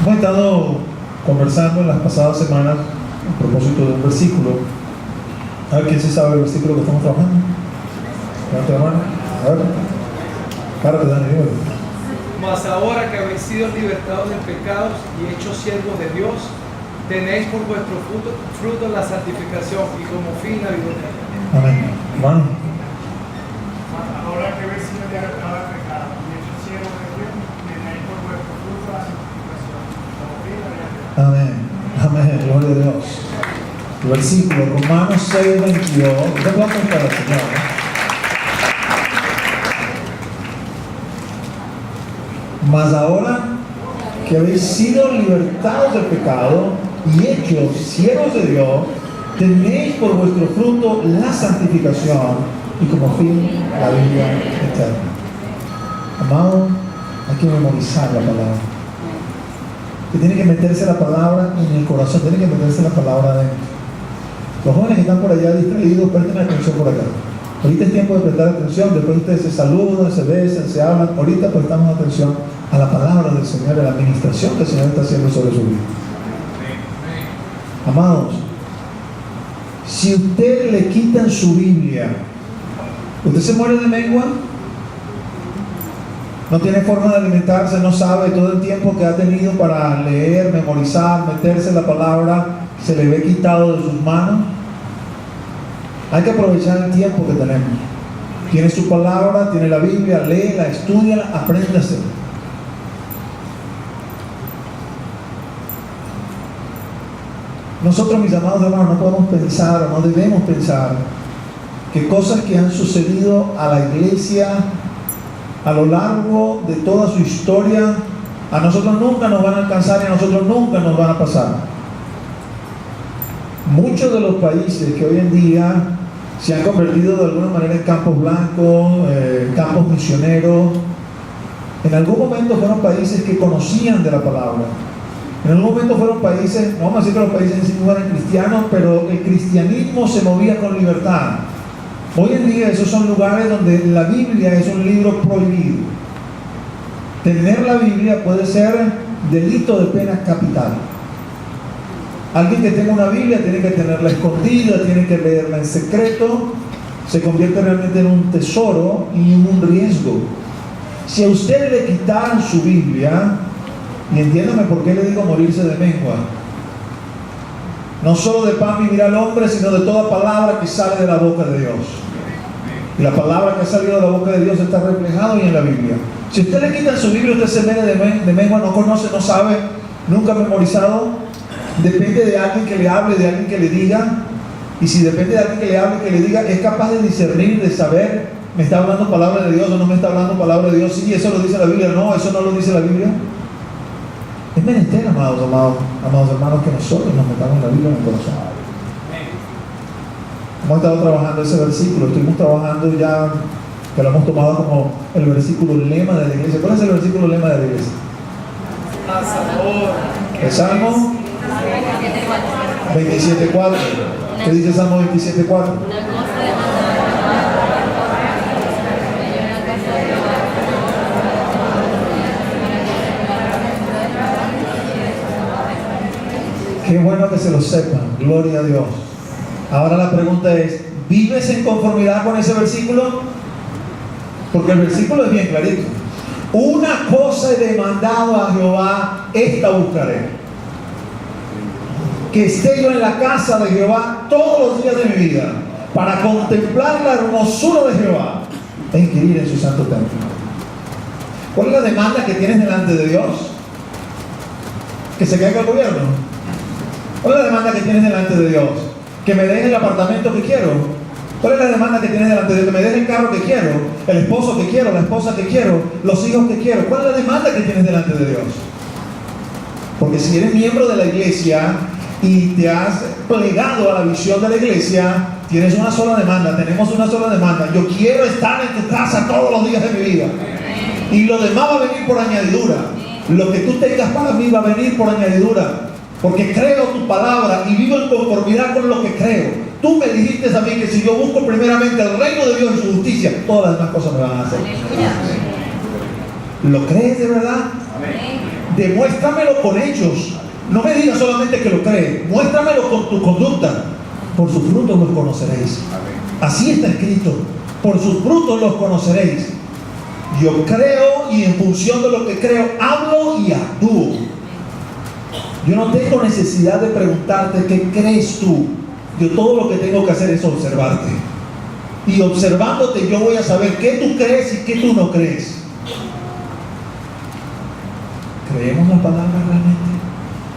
Hemos estado conversando en las pasadas semanas a propósito de un versículo. A ver, ¿quién se sabe el versículo que estamos trabajando? Levanta la mano. A ver. Párate, Dani, dímelo. Mas ahora que habéis sido libertados de pecados y hechos siervos de Dios, tenéis por vuestro fruto la santificación y como fin la vida eterna. Amén. Hermano. Mas ahora que habéis sido libertados de pecados y hechos siervos de Dios, tenéis por vuestro fruto la santificación y como fin la vida eterna. Amén. Amén. Gloria a Dios. El versículo, Romanos 6:22. Usted puede contar al Señor, ¿no? Mas ahora que habéis sido libertados del pecado y hechos siervos de Dios, tenéis por vuestro fruto la santificación y como fin la vida eterna. Amado, hay que memorizar la palabra. Que tiene que meterse la palabra en el corazón, tiene que meterse la palabra adentro. Los jóvenes que están por allá distraídos, presten atención por acá. Ahorita es tiempo de prestar atención, después ustedes se saludan, se besan, se hablan. Ahorita prestamos atención a la palabra del Señor, a la administración que el Señor está haciendo sobre su vida. Amados, si usted le quitan su Biblia, ¿usted se muere de mengua? No tiene forma de alimentarse, no sabe todo el tiempo que ha tenido para leer, memorizar, meterse en la palabra, se le ve quitado de sus manos. Hay que aprovechar el tiempo que tenemos. Tiene su palabra, tiene la Biblia, léela, estúdiala, apréndase. Nosotros, mis amados hermanos, no podemos pensar, o no debemos pensar que cosas que han sucedido a la iglesia a lo largo de toda su historia, a nosotros nunca nos van a alcanzar y a nosotros nunca nos van a pasar. Muchos de los países que hoy en día se han convertido de alguna manera en campos blancos, campos misioneros, en algún momento fueron países que conocían de la palabra. En algún momento fueron países, no vamos a decir que los países en sí no eran cristianos, pero el cristianismo se movía con libertad. Hoy en día esos son lugares donde la Biblia es un libro prohibido. Tener la Biblia puede ser delito de pena capital. Alguien que tenga una Biblia tiene que tenerla escondida, tiene que leerla en secreto, se convierte realmente en un tesoro y en un riesgo. Si a usted le quitaran su Biblia, y entiéndame por qué le digo morirse de mengua, no solo de pan vivirá el hombre, sino de toda palabra que sale de la boca de Dios. Y la palabra que ha salido de la boca de Dios está reflejada hoy en la Biblia. Si usted le quita su Biblia, usted se muere de mengua, no conoce, no sabe, nunca ha memorizado. Depende de alguien que le hable, de alguien que le diga. Y si depende de alguien que le hable, que le diga, es capaz de discernir, de saber, ¿me está hablando palabra de Dios o no me está hablando palabra de Dios? Sí, eso lo dice la Biblia. No, eso no lo dice la Biblia. Es menester, amados hermanos, que nosotros nos metamos la Biblia en el corazón. Hemos estado trabajando ese versículo, estuvimos trabajando ya, que lo hemos tomado como el versículo lema de la iglesia. ¿Cuál es el versículo lema de la iglesia? El Salmo 27.4. ¿Qué dice Salmo 27.4? Qué bueno que se lo sepan, gloria a Dios. Ahora la pregunta es, ¿vives en conformidad con ese versículo? Porque el versículo es bien clarito. Una cosa he demandado a Jehová, esta buscaré: que esté yo en la casa de Jehová todos los días de mi vida, para contemplar la hermosura de Jehová e inquirir en su santo templo. ¿Cuál es la demanda que tienes delante de Dios? ¿Que se caiga el gobierno? ¿Cuál es la demanda que tienes delante de Dios? Que me den el apartamento que quiero. ¿Cuál es la demanda que tienes delante de Dios? Que me den el carro que quiero, el esposo que quiero, la esposa que quiero, los hijos que quiero. ¿Cuál es la demanda que tienes delante de Dios? Porque si eres miembro de la iglesia y te has plegado a la visión de la iglesia, tienes una sola demanda, tenemos una sola demanda: yo quiero estar en tu casa todos los días de mi vida. Y lo demás va a venir por añadidura. Lo que tú tengas para mí va a venir por añadidura. Porque creo tu palabra y vivo en conformidad con lo que creo. Tú me dijiste a mí que si yo busco primeramente el reino de Dios y su justicia, todas las demás cosas me van a hacer. ¿Lo crees de verdad? Demuéstramelo con hechos. No me digas solamente que lo crees, muéstramelo con tu conducta. Por sus frutos los conoceréis. Así está escrito, por sus frutos los conoceréis. Yo creo y en función de lo que creo hablo y actúo. Yo no tengo necesidad de preguntarte qué crees tú. Yo todo lo que tengo que hacer es observarte. Y observándote yo voy a saber qué tú crees y qué tú no crees. ¿Creemos la palabra realmente?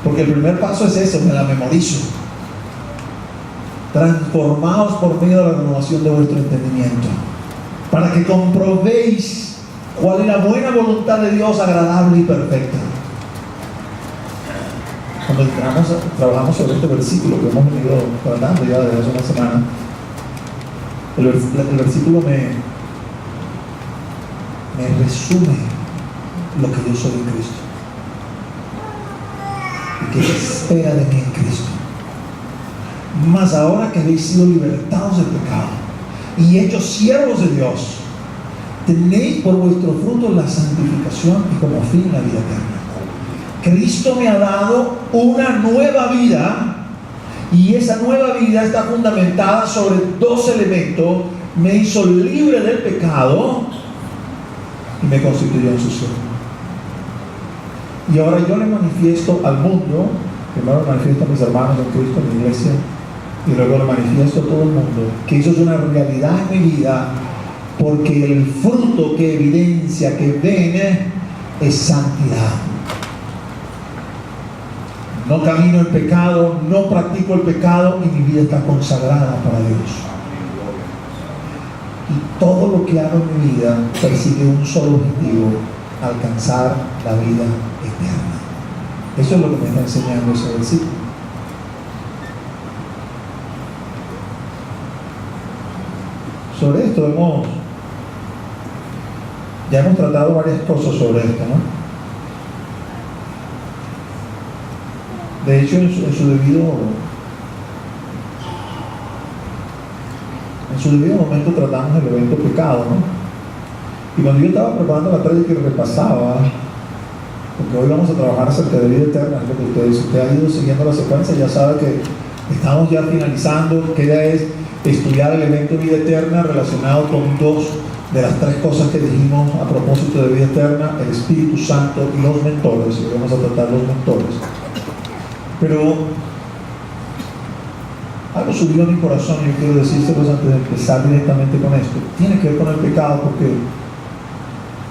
Porque el primer paso es eso, me la memorizo. Transformaos por medio de la renovación de vuestro entendimiento, para que comprobéis cuál es la buena voluntad de Dios, agradable y perfecta. Cuando trabajamos sobre este versículo que hemos venido tratando ya desde hace una semana, el versículo me resume lo que yo soy en Cristo y que espera de mí en Cristo. Mas ahora que habéis sido libertados del pecado y hechos siervos de Dios, tenéis por vuestro fruto la santificación y como fin la vida eterna. Cristo me ha dado una nueva vida, y esa nueva vida está fundamentada sobre dos elementos. Me hizo libre del pecado y me constituyó en su siervo. Y ahora yo le manifiesto al mundo, primero le manifiesto a mis hermanos en Cristo, en la iglesia, y luego le manifiesto a todo el mundo que eso es una realidad en mi vida, porque el fruto que evidencia, que ven, es santidad. No camino en pecado, no practico el pecado y mi vida está consagrada para Dios. Y todo lo que hago en mi vida persigue un solo objetivo: alcanzar la vida eterna. Eso es lo que me está enseñando ese versículo. Sobre esto ya hemos tratado varias cosas sobre esto, ¿no? De hecho, en su debido momento tratamos el evento pecado, ¿no? Y cuando yo estaba preparando la prédica y repasaba, porque hoy vamos a trabajar acerca de vida eterna, es lo que usted ha ido siguiendo la secuencia, ya sabe que estamos ya finalizando, queda es estudiar el evento vida eterna relacionado con dos de las tres cosas que dijimos a propósito de vida eterna: el Espíritu Santo y los mentores. Y vamos a tratar los mentores. Pero algo subió a mi corazón y yo quiero decírselos antes de empezar directamente con esto. Tiene que ver con el pecado, porque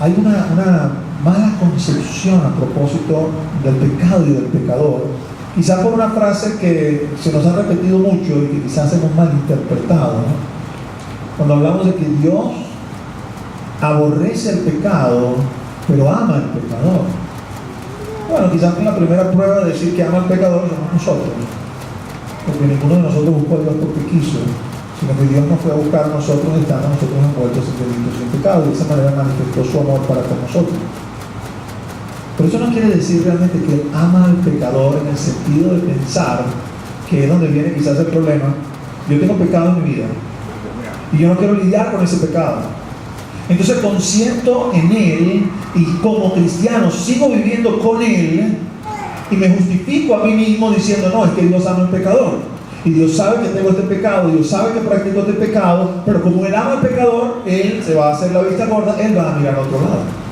hay una mala concepción a propósito del pecado y del pecador, quizás por una frase que se nos ha repetido mucho y que quizás hemos malinterpretado, ¿no? Cuando hablamos de que Dios aborrece el pecado pero ama al pecador. Bueno, quizás la primera prueba de decir que ama al pecador somos nosotros, porque ninguno de nosotros buscó a Dios porque quiso, sino que Dios nos fue a buscar a nosotros y estamos nosotros envueltos en delitos y en pecado, y de esa manera manifestó su amor para con nosotros. Pero eso no quiere decir realmente que Él ama al pecador en el sentido de pensar, que es donde viene quizás el problema: yo tengo pecado en mi vida y yo no quiero lidiar con ese pecado. Entonces consiento en Él y como cristiano sigo viviendo con Él y me justifico a mí mismo diciendo: no, es que Dios ama al pecador y Dios sabe que tengo este pecado, Dios sabe que practico este pecado, pero como Él ama al pecador, Él se va a hacer la vista gorda, Él va a mirar a otro lado.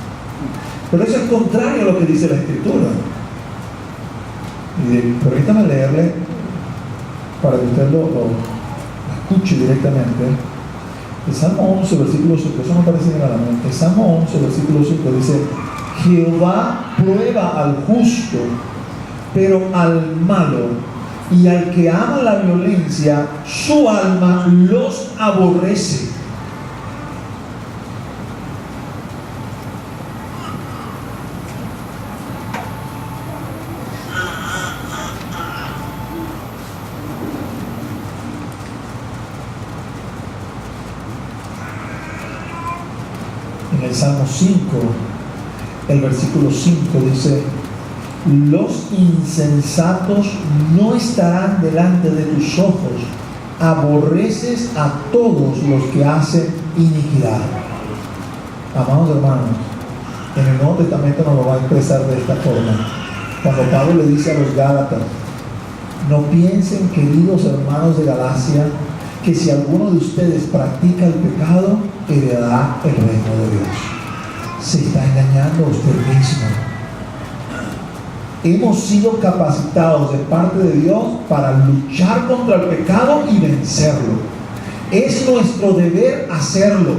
Pero eso es contrario a lo que dice la Escritura. Y permítame leerle para que usted lo escuche directamente. El Salmo 11, versículo 5, eso no aparece en la mente. El Salmo 11, versículo 5 dice: Jehová prueba al justo, pero al malo y al que ama la violencia, su alma los aborrece. En el Salmo 5, el versículo 5 dice: los insensatos no estarán delante de tus ojos, aborreces a todos los que hacen iniquidad. Amados hermanos, en el Nuevo Testamento nos lo va a expresar de esta forma. Cuando Pablo le dice a los Gálatas: no piensen, queridos hermanos de Galacia, que si alguno de ustedes practica el pecado, heredará el reino de Dios. Se está engañando a usted mismo. Hemos sido capacitados de parte de Dios para luchar contra el pecado y vencerlo. Es nuestro deber hacerlo,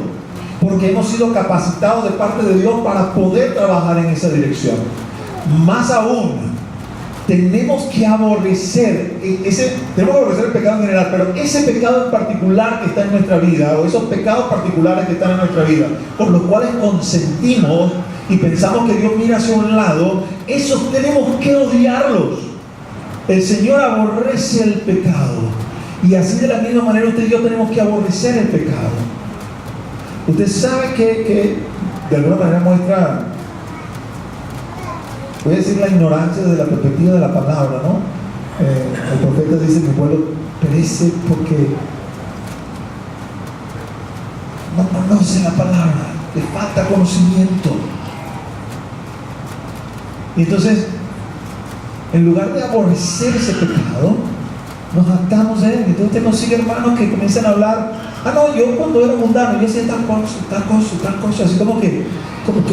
porque hemos sido capacitados de parte de Dios para poder trabajar en esa dirección. Más aún, tenemos que aborrecer el pecado en general, pero ese pecado en particular que está en nuestra vida, o esos pecados particulares que están en nuestra vida, por los cuales consentimos y pensamos que Dios mira hacia un lado, esos tenemos que odiarlos. El Señor aborrece el pecado, y así de la misma manera usted y yo tenemos que aborrecer el pecado. Usted sabe que de alguna manera muestra, voy a decir, la ignorancia desde la perspectiva de la palabra, ¿no? El profeta dice: mi pueblo perece porque no conoce la palabra, le falta conocimiento. Y entonces, en lugar de aborrecer ese pecado, nos jactamos de él. Entonces usted consigue hermanos que comienzan a hablar: ah, no, yo cuando era mundano, yo hacía tal cosa, así como que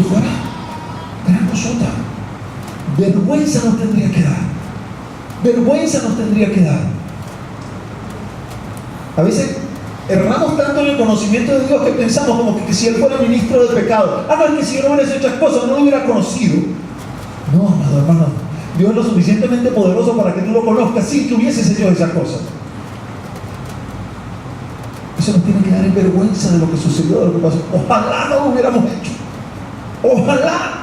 fuera gran cosota. Vergüenza nos tendría que dar. Vergüenza nos tendría que dar. A veces erramos tanto en el conocimiento de Dios que pensamos como que si Él fuera ministro del pecado. Ah, no, es que si yo no hubiera hecho estas cosas, no lo hubiera conocido. No, amado hermano, Dios es lo suficientemente poderoso para que tú lo conozcas sin que hubieses hecho esas cosas. Eso nos tiene que dar en vergüenza de lo que sucedió, de lo que pasó. Ojalá no lo hubiéramos hecho. Ojalá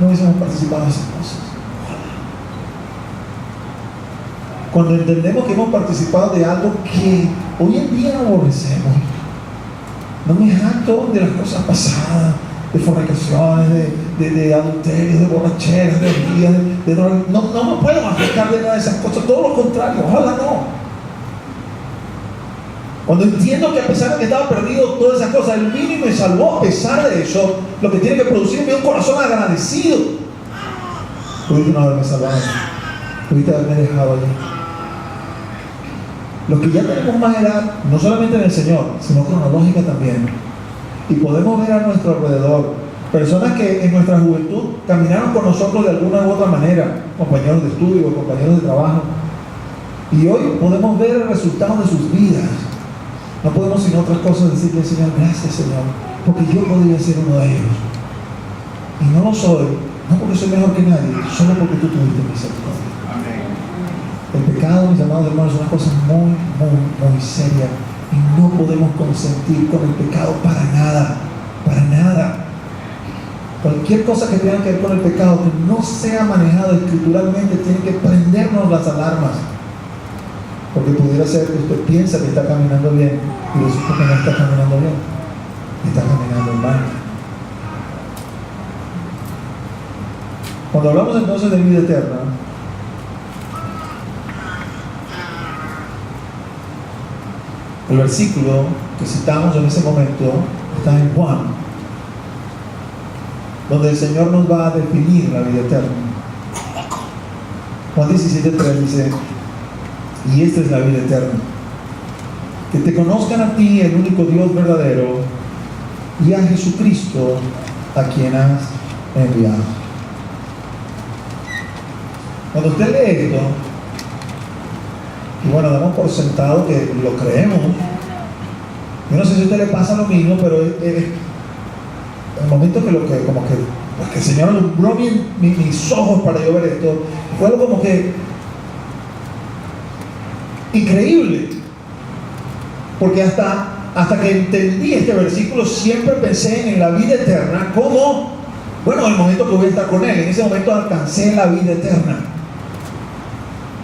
no hubiésemos participado en esas cosas. Ojalá. Cuando entendemos que hemos participado de algo que hoy en día aborrecemos, no me jacto de las cosas pasadas, de fornicaciones, de adulterios, de borracheras, de orgías, de drogas. No me puedo afectar de nada de esas cosas, todo lo contrario, ojalá no. Cuando entiendo que a pesar de que estaba perdido todas esas cosas, el vino me salvó a pesar de eso, lo que tiene que producirme es un corazón agradecido. Pudiste no haberme salvado, pudiste haberme dejado allí. Los que ya tenemos más edad, no solamente en el Señor, sino cronológica también, y podemos ver a nuestro alrededor personas que en nuestra juventud caminaron con nosotros de alguna u otra manera, compañeros de estudio, compañeros de trabajo, y hoy podemos ver el resultado de sus vidas. No podemos sin otras cosas decirle: Señor, gracias, Señor, porque yo podría ser uno de ellos. Y no lo soy, no porque soy mejor que nadie, solo porque tú tuviste misericordia. El pecado, mis amados hermanos, es una cosa muy, muy, muy seria. Y no podemos consentir con el pecado para nada. Para nada. Cualquier cosa que tenga que ver con el pecado que no sea manejado escrituralmente tiene que prendernos las alarmas. Porque pudiera ser que usted piensa que está caminando bien y resulta que no está caminando bien, está caminando mal. Cuando hablamos entonces de vida eterna, el versículo que citamos en ese momento está en Juan, donde el Señor nos va a definir la vida eterna. Juan 17:3 dice: y esta es la vida eterna, que te conozcan a ti, el único Dios verdadero, y a Jesucristo, a quien has enviado. Cuando usted lee esto, y bueno, damos por sentado que lo creemos. Yo no sé si a usted le pasa lo mismo, pero el momento que el Señor alumbró mis ojos para yo ver esto, fue algo como que increíble, porque hasta que entendí este versículo siempre pensé en la vida eterna como, bueno, el momento que voy a estar con Él, en ese momento alcancé la vida eterna.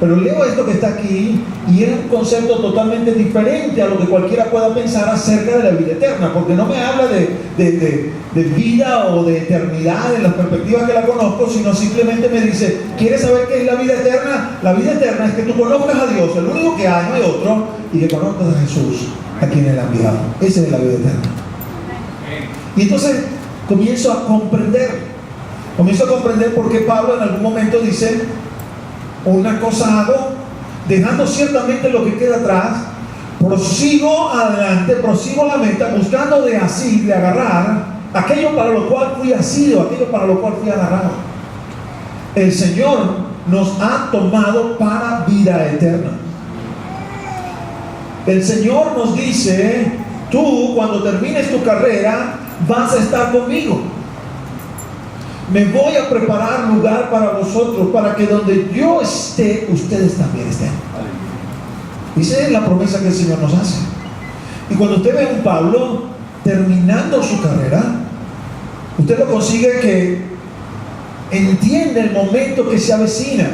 Pero leo esto que está aquí y es un concepto totalmente diferente a lo que cualquiera pueda pensar acerca de la vida eterna, porque no me habla de vida o de eternidad en las perspectivas que la conozco, sino simplemente me dice: ¿quieres saber qué es la vida eterna? La vida eterna es que tú conozcas a Dios, el único que hay, no hay otro, y que conozcas a Jesús, a quien Él ha enviado. Esa es la vida eterna. Y entonces Comienzo a comprender. Comienzo a comprender por qué Pablo en algún momento dice: una cosa hago, dejando ciertamente lo que queda atrás, prosigo adelante, prosigo la meta, buscando de agarrar aquello para lo cual fui asido, aquello para lo cual fui agarrado. El Señor nos ha tomado para vida eterna. El Señor nos dice: tú, cuando termines tu carrera, vas a estar conmigo. Me voy a preparar lugar para vosotros, para que donde yo esté, ustedes también estén. Esa es la promesa que el Señor nos hace. Y cuando usted ve a un Pablo terminando su carrera, usted lo consigue que entiende el momento que se avecina.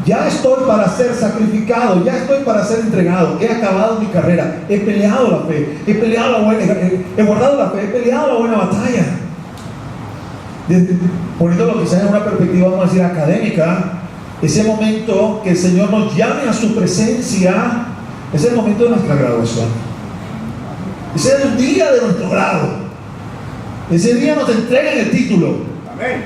Ya estoy para ser sacrificado, ya estoy para ser entregado, he acabado mi carrera, he peleado la fe, he guardado la fe, he peleado la buena batalla. Poniéndolo quizás en una perspectiva, vamos a decir, académica, ese momento que el Señor nos llame a su presencia es el momento de nuestra graduación. Ese es el día de nuestro grado. Ese día nos entregan el título. Amén.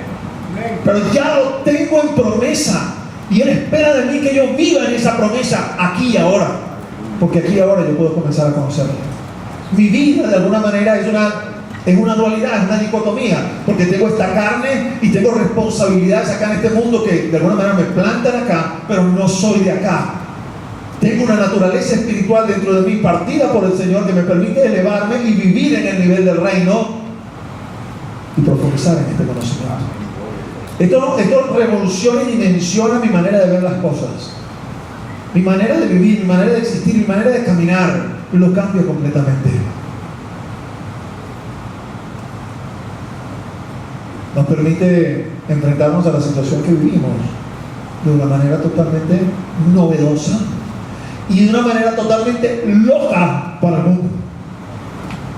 Pero ya lo tengo en promesa, y Él espera de mí que yo viva en esa promesa aquí y ahora, porque aquí y ahora yo puedo comenzar a conocerlo. Mi vida de alguna manera es una dualidad, es una dicotomía, porque tengo esta carne y tengo responsabilidades acá en este mundo que de alguna manera me plantan acá, pero no soy de acá. Tengo una naturaleza espiritual dentro de mí, partida por el Señor, que me permite elevarme y vivir en el nivel del reino y profundizar en este conocimiento. Esto revoluciona y dimensiona mi manera de ver las cosas, mi manera de vivir, mi manera de existir, mi manera de caminar, lo cambio completamente. Nos permite enfrentarnos a la situación que vivimos de una manera totalmente novedosa y de una manera totalmente loca para el mundo.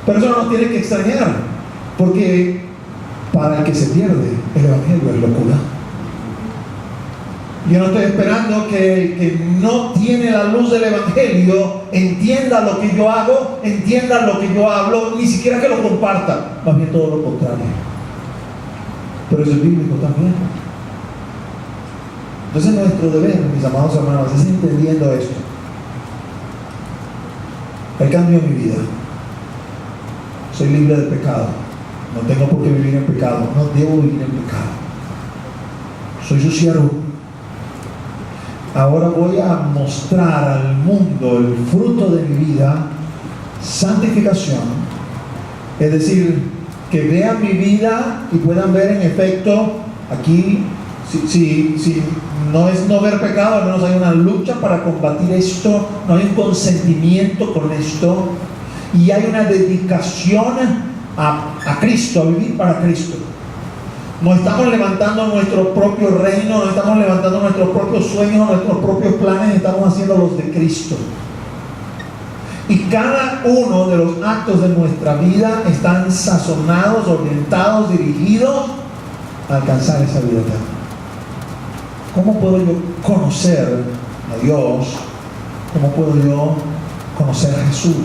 Pero eso no nos tiene que extrañar, porque para el que se pierde, el Evangelio es locura. Yo no estoy esperando que el que no tiene la luz del Evangelio entienda lo que yo hago, entienda lo que yo hablo, ni siquiera que lo comparta, más bien todo lo contrario. Pero eso es bíblico también. Entonces nuestro deber, mis amados hermanos, es entendiendo esto. El cambio en mi vida. Soy libre de pecado. No tengo por qué vivir en pecado. No debo vivir en pecado. Soy su siervo. Ahora voy a mostrar al mundo el fruto de mi vida, santificación. Es decir, que vean mi vida y puedan ver en efecto aquí, si no es no ver pecado, al menos hay una lucha para combatir esto, no hay un consentimiento con esto, y hay una dedicación a Cristo, a vivir para Cristo. No estamos levantando nuestro propio reino, no estamos levantando nuestros propios sueños, nuestros propios planes, estamos haciendo los de Cristo. Y cada uno de los actos de nuestra vida están sazonados, orientados, dirigidos a alcanzar esa vida eterna. ¿Cómo puedo yo conocer a Dios? ¿Cómo puedo yo conocer a Jesús?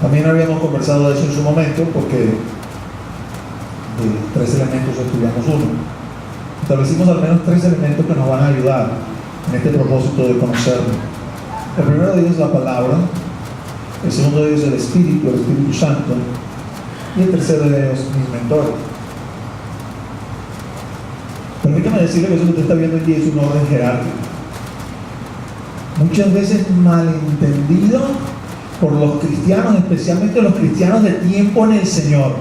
También habíamos conversado de eso en su momento, porque de 3 elementos estudiamos uno. Establecimos al menos 3 elementos que nos van a ayudar en este propósito de conocerlo. El primero de ellos es la palabra, el segundo de ellos es el Espíritu Santo, y el tercero de ellos mis mentores. Permítame decirle que eso que usted está viendo aquí es un orden jerárquico, muchas veces malentendido por los cristianos, especialmente los cristianos de tiempo en el Señor.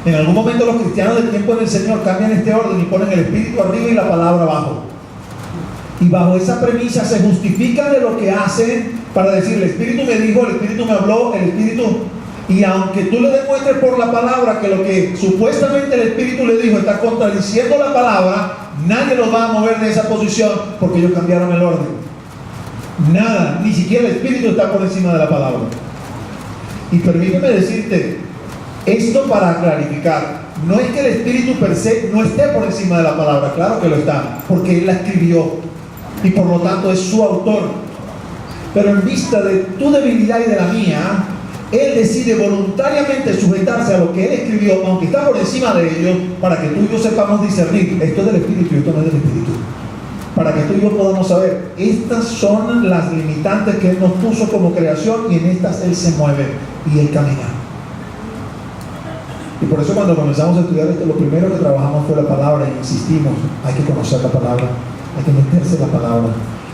En algún momento los cristianos de tiempo en el Señor cambian este orden y ponen el Espíritu arriba y la palabra abajo. Y bajo esa premisa se justifican de lo que hacen para decir: el Espíritu me dijo, el Espíritu me habló, el Espíritu... Y aunque tú le demuestres por la palabra que lo que supuestamente el Espíritu le dijo está contradiciendo la palabra, nadie los va a mover de esa posición, porque ellos cambiaron el orden. Nada, ni siquiera el Espíritu está por encima de la palabra. Y permíteme decirte esto para clarificar: no es que el Espíritu per se no esté por encima de la palabra, claro que lo está, porque Él la escribió y por lo tanto es su autor. Pero en vista de tu debilidad y de la mía, Él decide voluntariamente sujetarse a lo que Él escribió, aunque está por encima de ellos, para que tú y yo sepamos discernir, esto es del Espíritu y esto no es del Espíritu. Para que tú y yo podamos saber, estas son las limitantes que Él nos puso como creación, y en estas Él se mueve y Él camina. Y por eso cuando comenzamos a estudiar esto, lo primero que trabajamos fue la palabra, y insistimos, hay que conocer la palabra, hay que meterse en la palabra.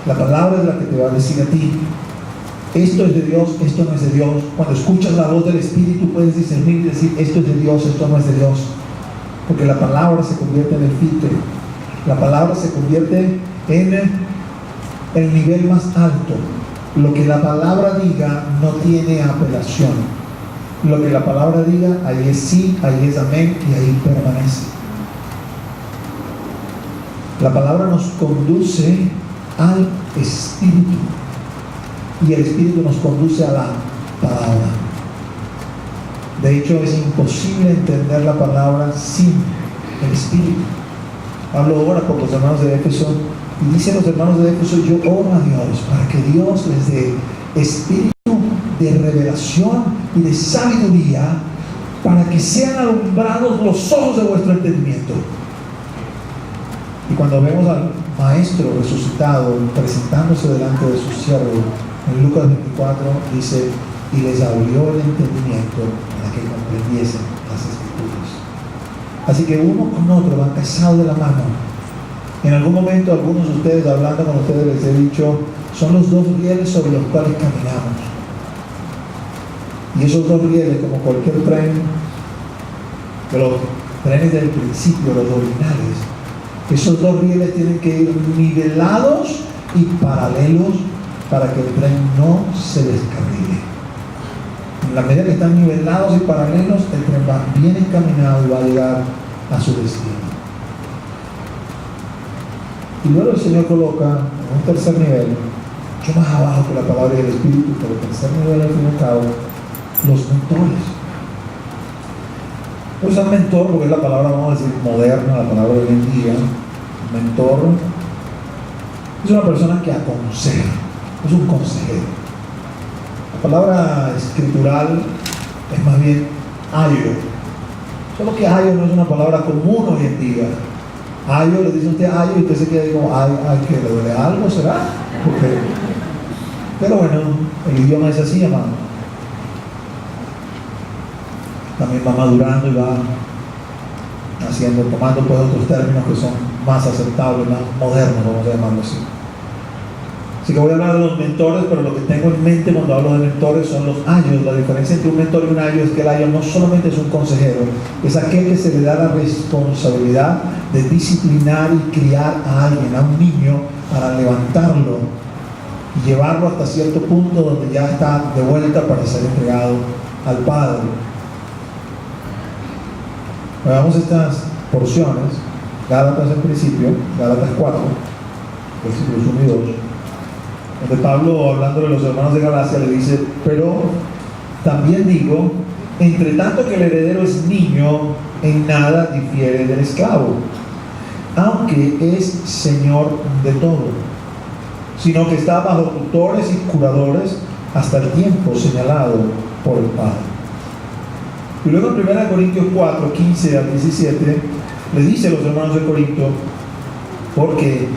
La palabra es la que te va a decir a ti, esto es de Dios, esto no es de Dios. Cuando escuchas la voz del Espíritu puedes discernir y decir, esto es de Dios, esto no es de Dios. Porque la palabra se convierte en el filtro. La palabra se convierte en el nivel más alto. Lo que la palabra diga no tiene apelación. Lo que la palabra diga, ahí es sí, ahí es amén, y ahí permanece. La palabra nos conduce al Espíritu, y el Espíritu nos conduce a la palabra. De hecho, es imposible entender la palabra sin el Espíritu. Hablo ahora por los hermanos de Éfeso, y dicen los hermanos de Éfeso, yo oro a Dios para que Dios les dé espíritu de revelación y de sabiduría, para que sean alumbrados los ojos de vuestro entendimiento. Y cuando vemos al Maestro resucitado presentándose delante de sus siervos, en Lucas 24 dice, y les abrió el entendimiento para que comprendiesen las Escrituras. Así que uno con otro van casados de la mano. En algún momento algunos de ustedes, hablando con ustedes, les he dicho, son los dos rieles sobre los cuales caminamos. Y esos dos rieles, como cualquier tren, de los trenes del principio, los originales, esos dos rieles tienen que ir nivelados y paralelos para que el tren no se descarrile. En la medida que están nivelados y paralelos, el tren va bien encaminado y va a llegar a su destino. Y luego el Señor coloca en un tercer nivel, mucho más abajo que la palabra del Espíritu, pero el tercer nivel al fin y al cabo, los mentores. No usan mentor porque es la palabra, vamos a decir, moderna, la palabra de hoy en día. Mentor es una persona que aconseja, es un consejero. La palabra escritural es más bien ayo. Solo que ayo no es una palabra común hoy en día. Ayo, le dice usted ayo y usted se queda como, ay, que le duele algo, ¿será? Porque, pero bueno, el idioma es así, amado. También va madurando y va tomando pues otros términos que son más aceptables, más modernos, vamos a llamarlo así. Así que voy a hablar de los mentores, pero lo que tengo en mente cuando hablo de mentores son los ayos. La diferencia entre un mentor y un ayo es que el ayo no solamente es un consejero, es aquel que se le da la responsabilidad de disciplinar y criar a alguien, a un niño, para levantarlo y llevarlo hasta cierto punto donde ya está de vuelta para ser entregado al Padre. Veamos estas porciones. Gálatas en principio, Gálatas 4, versículos 1 y 2, donde Pablo, hablando de los hermanos de Galacia, le dice, pero también digo, entre tanto que el heredero es niño, en nada difiere del esclavo, aunque es señor de todo, sino que está bajo tutores y curadores hasta el tiempo señalado por el Padre. Y luego en 1 Corintios 4, 15 al 17, le dice a los hermanos de Corinto, porque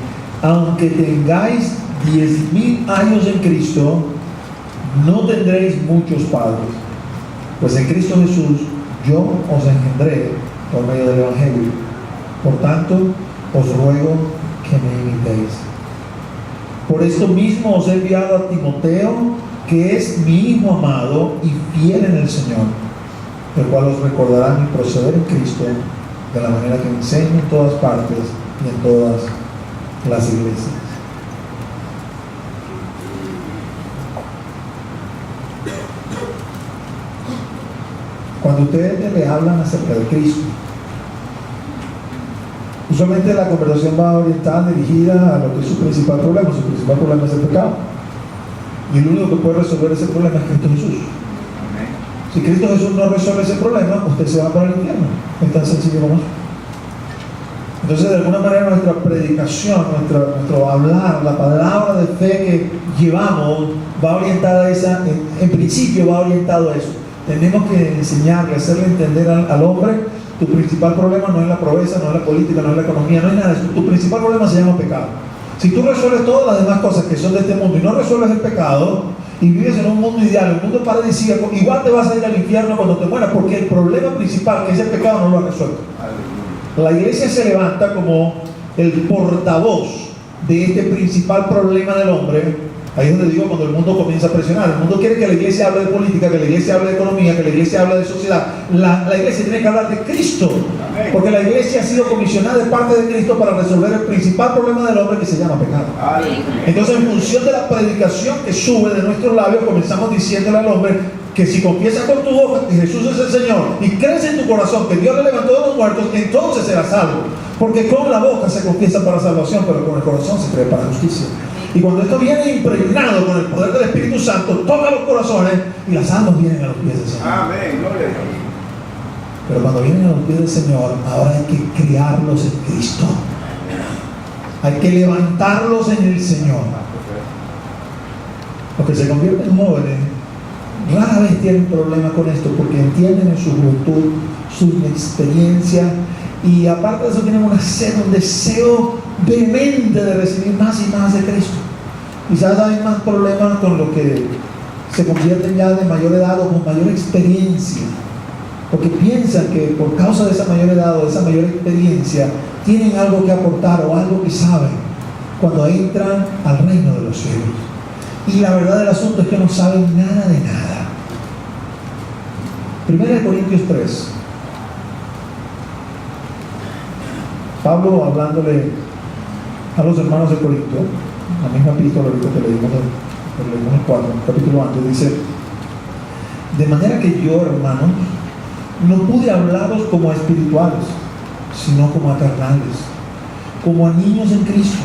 aunque tengáis 10,000 años en Cristo, no tendréis muchos padres, pues en Cristo Jesús yo os engendré por medio del Evangelio. Por tanto, os ruego que me imitéis. Por esto mismo os he enviado a Timoteo, que es mi hijo amado y fiel en el Señor, el cual os recordará mi proceder en Cristo, de la manera que enseño en todas partes y en todas las iglesias. Cuando ustedes le hablan acerca de Cristo, usualmente la conversación va orientada, dirigida a lo que es su principal problema. Su principal problema es el pecado, y el único que puede resolver ese problema es Cristo Jesús. Si Cristo Jesús no resuelve ese problema, usted se va para el infierno. Es tan sencillo como eso. Entonces, de alguna manera, nuestra predicación, nuestro hablar, la palabra de fe que llevamos, va orientada a esa, en principio va orientado a eso. Tenemos que enseñarle, hacerle entender al hombre: tu principal problema no es la pobreza, no es la política, no es la economía, no es nada de eso. Tu principal problema se llama pecado. Si tú resuelves todas las demás cosas que son de este mundo y no resuelves el pecado, y vives en un mundo ideal, un mundo paradisíaco, igual te vas a ir al infierno cuando te mueras, porque el problema principal, que es el pecado, no lo ha resuelto. La iglesia se levanta como el portavoz de este principal problema del hombre. Ahí es donde digo, cuando el mundo comienza a presionar. El mundo quiere que la iglesia hable de política, que la iglesia hable de economía, que la iglesia hable de sociedad. La iglesia tiene que hablar de Cristo, porque la iglesia ha sido comisionada de parte de Cristo para resolver el principal problema del hombre, que se llama pecado. Entonces, en función de la predicación que sube de nuestros labios, comenzamos diciéndole al hombre que si confiesas con tu boca que Jesús es el Señor y crees en tu corazón que Dios le levantó de los muertos, entonces serás salvo. Porque con la boca se confiesa para salvación, pero con el corazón se cree para justicia. Y cuando esto viene impregnado con el poder del Espíritu Santo, toca los corazones y las almas vienen a los pies del Señor. Amén, gloria a Dios. Pero cuando vienen a los pies del Señor, ahora hay que criarlos en Cristo. Hay que levantarlos en el Señor. Los que se convierten en jóvenes rara vez tienen problema con esto, porque entienden en su juventud su inexperiencia, y aparte de eso tienen una sed, un deseo vehemente de recibir más y más de Cristo. Quizás hay más problemas con los que se convierten ya de mayor edad o con mayor experiencia, porque piensan que por causa de esa mayor edad o de esa mayor experiencia tienen algo que aportar o algo que saben cuando entran al reino de los cielos. Y la verdad del asunto es que no saben nada de nada. 1 Corintios 3. Pablo hablándole a los hermanos de Corinto, la misma epístola ahorita que leímos el 4, capítulo antes, dice: de manera que yo, hermanos, no pude hablaros como a espirituales, sino como a carnales, como a niños en Cristo.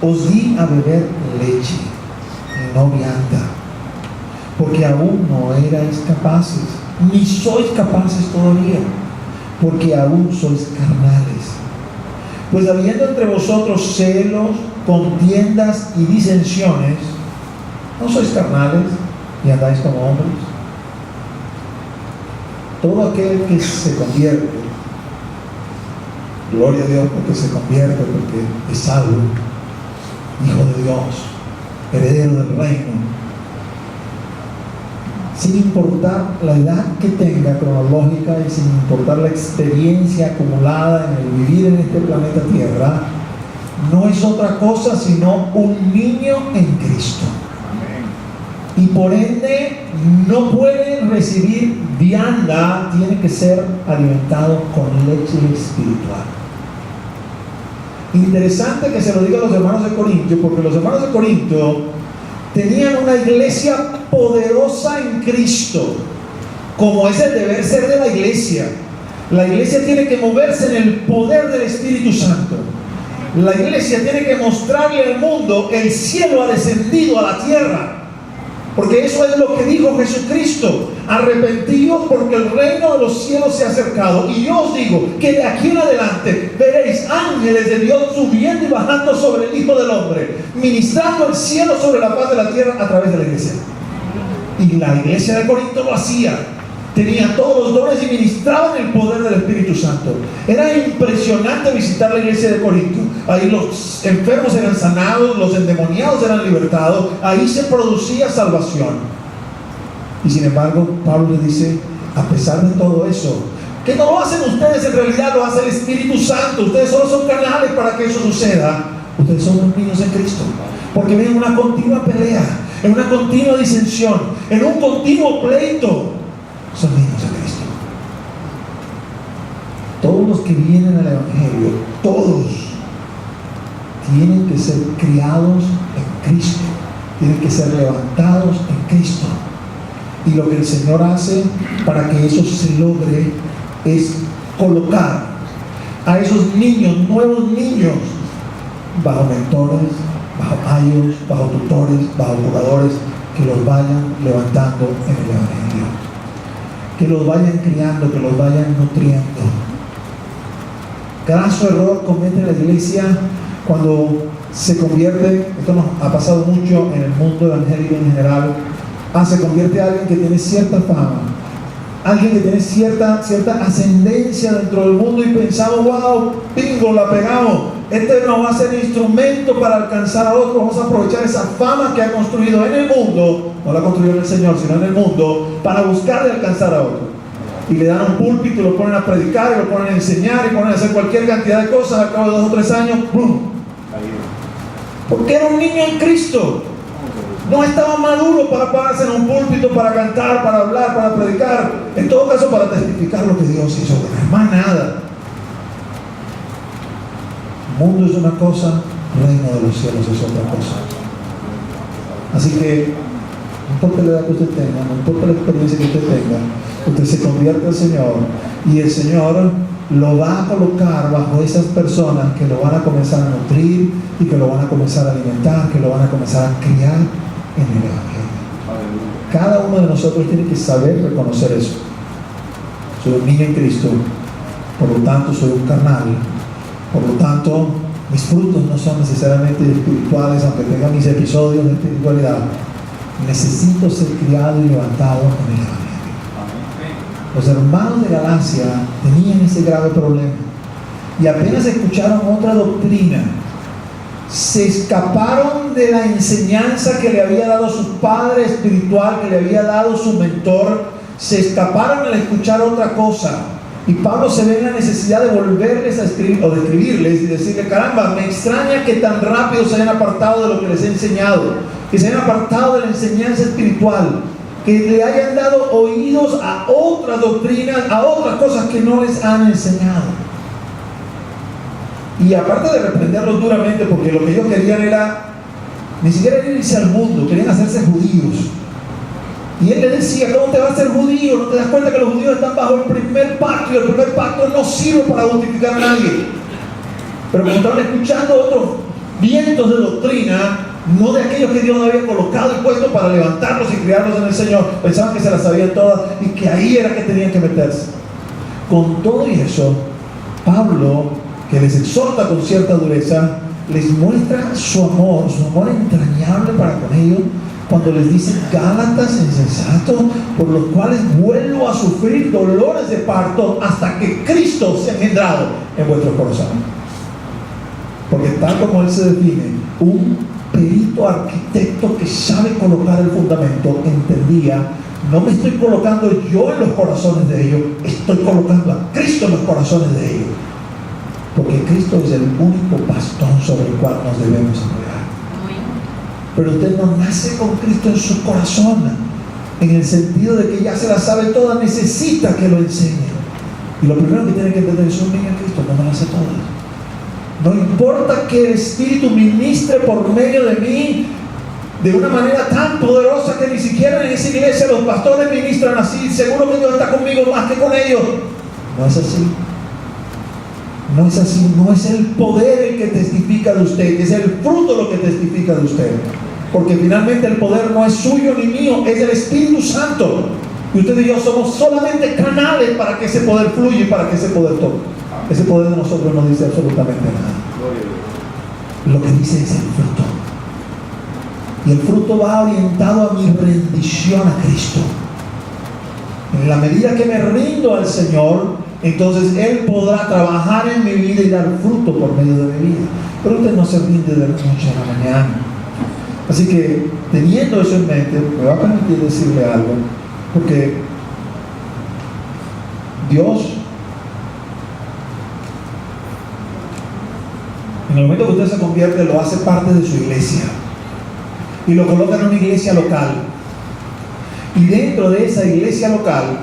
Os di a beber leche y no vianda, porque aún no erais capaces, ni sois capaces todavía, porque aún sois carnales. Pues habiendo entre vosotros celos, contiendas y disensiones, ¿no sois carnales y andáis como hombres? Todo aquel que se convierte, gloria a Dios porque se convierte, porque es salvo, hijo de Dios, heredero del reino, sin importar la edad que tenga cronológica y sin importar la experiencia acumulada en el vivir en este planeta Tierra, no es otra cosa sino un niño en Cristo. Y por ende no puede recibir vianda, tiene que ser alimentado con leche espiritual. Interesante que se lo diga a los hermanos de Corinto, porque los hermanos de Corinto tenían una iglesia poderosa en Cristo, como es el deber ser de la iglesia. La iglesia tiene que moverse en el poder del Espíritu Santo. La iglesia tiene que mostrarle al mundo: el cielo ha descendido a la tierra. Porque eso es lo que dijo Jesucristo: arrepentidos porque el reino de los cielos se ha acercado. Y yo os digo que de aquí en adelante veréis ángeles de Dios subiendo y bajando sobre el Hijo del Hombre, ministrando el cielo sobre la faz de la tierra a través de la iglesia. Y la iglesia de Corinto lo hacía. Tenía todos los dones y ministraban el poder del Espíritu Santo. Era impresionante visitar la iglesia de Corinto. Ahí los enfermos eran sanados, los endemoniados eran libertados. Ahí se producía salvación. Y sin embargo, Pablo le dice: a pesar de todo eso, que no lo hacen ustedes, en realidad lo hace el Espíritu Santo. Ustedes solo son canales para que eso suceda. Ustedes son los niños en Cristo, porque ven en una continua pelea, en una continua disensión, en un continuo pleito. Son niños de Cristo. Todos los que vienen al Evangelio, todos tienen que ser criados en Cristo, tienen que ser levantados en Cristo. Y lo que el Señor hace para que eso se logre es colocar a esos niños, nuevos niños, bajo mentores, bajo ayos, bajo tutores, bajo curadores, que los vayan levantando en el Evangelio, que los vayan criando, que los vayan nutriendo. graso error comete la iglesia cuando se convierte, esto nos ha pasado mucho en el mundo evangélico en general, se convierte en alguien que tiene cierta fama, alguien que tiene cierta ascendencia dentro del mundo y pensamos, wow, bingo, la pegamos, este nos va a ser instrumento para alcanzar a otros, vamos a aprovechar esa fama que ha construido en el mundo, no la ha construido en el Señor, sino en el mundo, para buscar de alcanzar a otros. Y le dan un púlpito y lo ponen a predicar, y lo ponen a enseñar, y ponen a hacer cualquier cantidad de cosas, al cabo de 2 o 3 años, ¡pum! Porque era un niño en Cristo. No estaba maduro para pararse en un púlpito, para cantar, para hablar, para predicar. En todo caso, para testificar lo que Dios hizo. No es más nada. El mundo es una cosa, el reino de los cielos es otra cosa. Así que, no importa la edad que usted tenga, no importa la experiencia que usted tenga, usted se convierte al Señor y el Señor lo va a colocar bajo esas personas que lo van a comenzar a nutrir y que lo van a comenzar a alimentar, que lo van a comenzar a criar en el Evangelio. Cada uno de nosotros tiene que saber reconocer eso. Soy un niño en Cristo, por lo tanto soy un carnal, por lo tanto mis frutos no son necesariamente espirituales, aunque tenga mis episodios de espiritualidad. Necesito ser criado y levantado en el Evangelio. Los hermanos de Galacia tenían ese grave problema y apenas escucharon otra doctrina, se escaparon de la enseñanza que le había dado su padre espiritual, que le había dado su mentor, se escaparon al escuchar otra cosa. Y Pablo se ve en la necesidad de volverles a escribir o de escribirles y decirle, caramba, me extraña que tan rápido se hayan apartado de lo que les he enseñado, que se hayan apartado de la enseñanza espiritual, que le hayan dado oídos a otras doctrinas, a otras cosas que no les han enseñado. Y aparte de reprenderlos duramente, porque lo que ellos querían era, ni siquiera irse al mundo, querían hacerse judíos. Y él le decía, ¿cómo te vas a ser judío? ¿No te das cuenta que los judíos están bajo el primer pacto y el primer pacto no sirve para justificar a nadie? Pero como estaban escuchando otros vientos de doctrina, no de aquellos que Dios había colocado y puesto para levantarlos y criarlos en el Señor, pensaban que se las sabían todas y que ahí era que tenían que meterse. Con todo y eso, Pablo, que les exhorta con cierta dureza, les muestra su amor entrañable para con ellos, cuando les dice, Gálatas insensatos, por los cuales vuelvo a sufrir dolores de parto hasta que Cristo sea engendrado en vuestros corazones. Porque tal como él se define, un perito arquitecto que sabe colocar el fundamento, entendía, no me estoy colocando yo en los corazones de ellos, estoy colocando a Cristo en los corazones de ellos. Porque Cristo es el único bastón sobre el cual nos debemos apoyar. Pero usted no nace con Cristo en su corazón, en el sentido de que ya se la sabe toda, necesita que lo enseñe. Y lo primero que tiene que entender es un niño en Cristo, no me la sé todas. No importa que el Espíritu ministre por medio de mí de una manera tan poderosa que ni siquiera en esa iglesia los pastores ministran así, seguro que Dios está conmigo más que con ellos. No es así. No es así, no es el poder el que testifica de usted, es el fruto lo que testifica de usted. Porque finalmente el poder no es suyo ni mío, es del Espíritu Santo. Y usted y yo somos solamente canales para que ese poder fluya y para que ese poder toque. Ese poder de nosotros no dice absolutamente nada. Lo que dice es el fruto. Y el fruto va orientado a mi rendición a Cristo. En la medida que me rindo al Señor, entonces Él podrá trabajar en mi vida y dar fruto por medio de mi vida. Pero usted no se rinde de la noche a la mañana. Así que, teniendo eso en mente, me va a permitir decirle algo, porque Dios, en el momento que usted se convierte, lo hace parte de su iglesia y lo coloca en una iglesia local. Y dentro de esa iglesia local,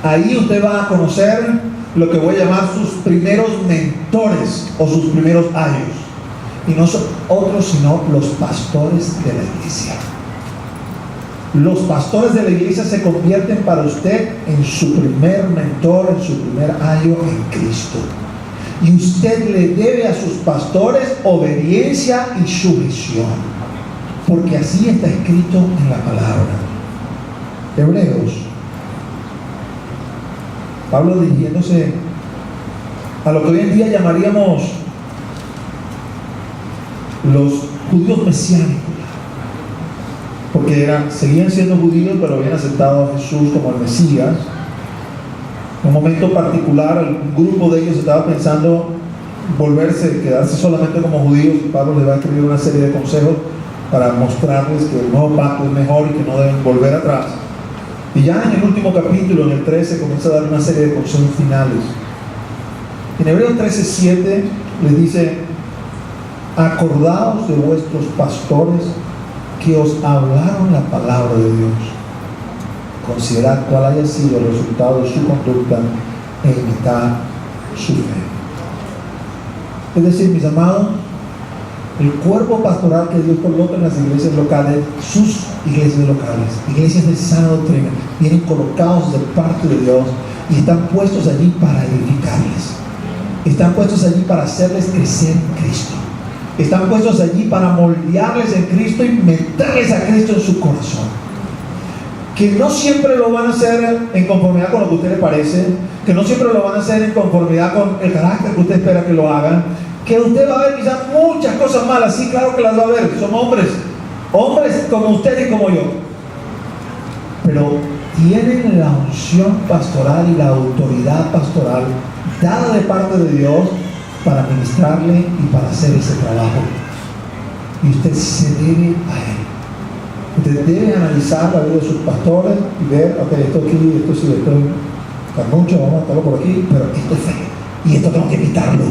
ahí usted va a conocer lo que voy a llamar sus primeros mentores o sus primeros ayos. Y no son otros sino los pastores de la iglesia. Los pastores de la iglesia se convierten para usted en su primer mentor, en su primer ayo en Cristo. Y usted le debe a sus pastores obediencia y sumisión, porque así está escrito en la palabra. Hebreos, Pablo dirigiéndose a lo que hoy en día llamaríamos los judíos mesiánicos, porque seguían siendo judíos, pero habían aceptado a Jesús como el Mesías. En un momento particular, un grupo de ellos estaba pensando quedarse solamente como judíos, y Pablo les va a escribir una serie de consejos para mostrarles que el nuevo pacto es mejor y que no deben volver atrás. Y ya en el último capítulo, en el 13, comienza a dar una serie de consejos finales. En Hebreos 13:7 les dice: acordaos de vuestros pastores que os hablaron la palabra de Dios. Considerad cuál haya sido el resultado de su conducta e imitad su fe. Es decir, mis amados, el cuerpo pastoral que Dios coloca en las iglesias locales, sus iglesias locales, iglesias de sana doctrina, vienen colocados de parte de Dios y están puestos allí para edificarles. Están puestos allí para hacerles crecer en Cristo. Están puestos allí para moldearles en Cristo y meterles a Cristo en su corazón. Que no siempre lo van a hacer en conformidad con lo que a usted le parece, que no siempre lo van a hacer en conformidad con el carácter que usted espera que lo hagan, que usted va a ver quizás muchas cosas malas, sí, claro que las va a ver, son hombres como usted y como yo, pero tienen la unción pastoral y la autoridad pastoral dada de parte de Dios para ministrarle y para hacer ese trabajo, y usted se debe a Él. Usted debe analizar la vida de sus pastores y ver, ok, esto aquí, esto sí, esto es carnucho, vamos a estarlo por aquí, pero esto es feo y esto tengo que evitarlo.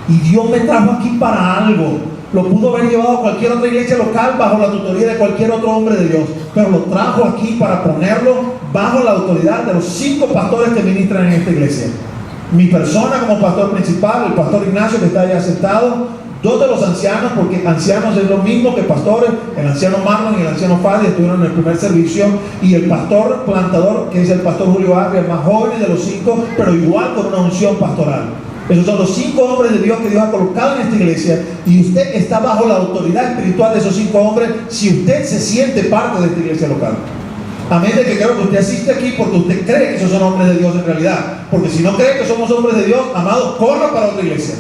Y Dios me trajo aquí para algo. Lo pudo haber llevado a cualquier otra iglesia local bajo la tutoría de cualquier otro hombre de Dios, pero lo trajo aquí para ponerlo bajo la autoridad de los 5 pastores que ministran en esta iglesia. Mi persona como pastor principal, el pastor Ignacio que está ahí sentado, 2 de los ancianos, porque ancianos es lo mismo que pastores, el anciano Marlon y el anciano Fadi estuvieron en el primer servicio, y el pastor plantador, que es el pastor Julio Arria, el más joven de los 5, pero igual con una unción pastoral. Esos son los 5 hombres de Dios que Dios ha colocado en esta iglesia, y usted está bajo la autoridad espiritual de esos 5 hombres si usted se siente parte de esta iglesia local. Amén de que creo que usted asiste aquí porque usted cree que esos son hombres de Dios en realidad, porque si no cree que somos hombres de Dios, amados, corra para otra iglesia.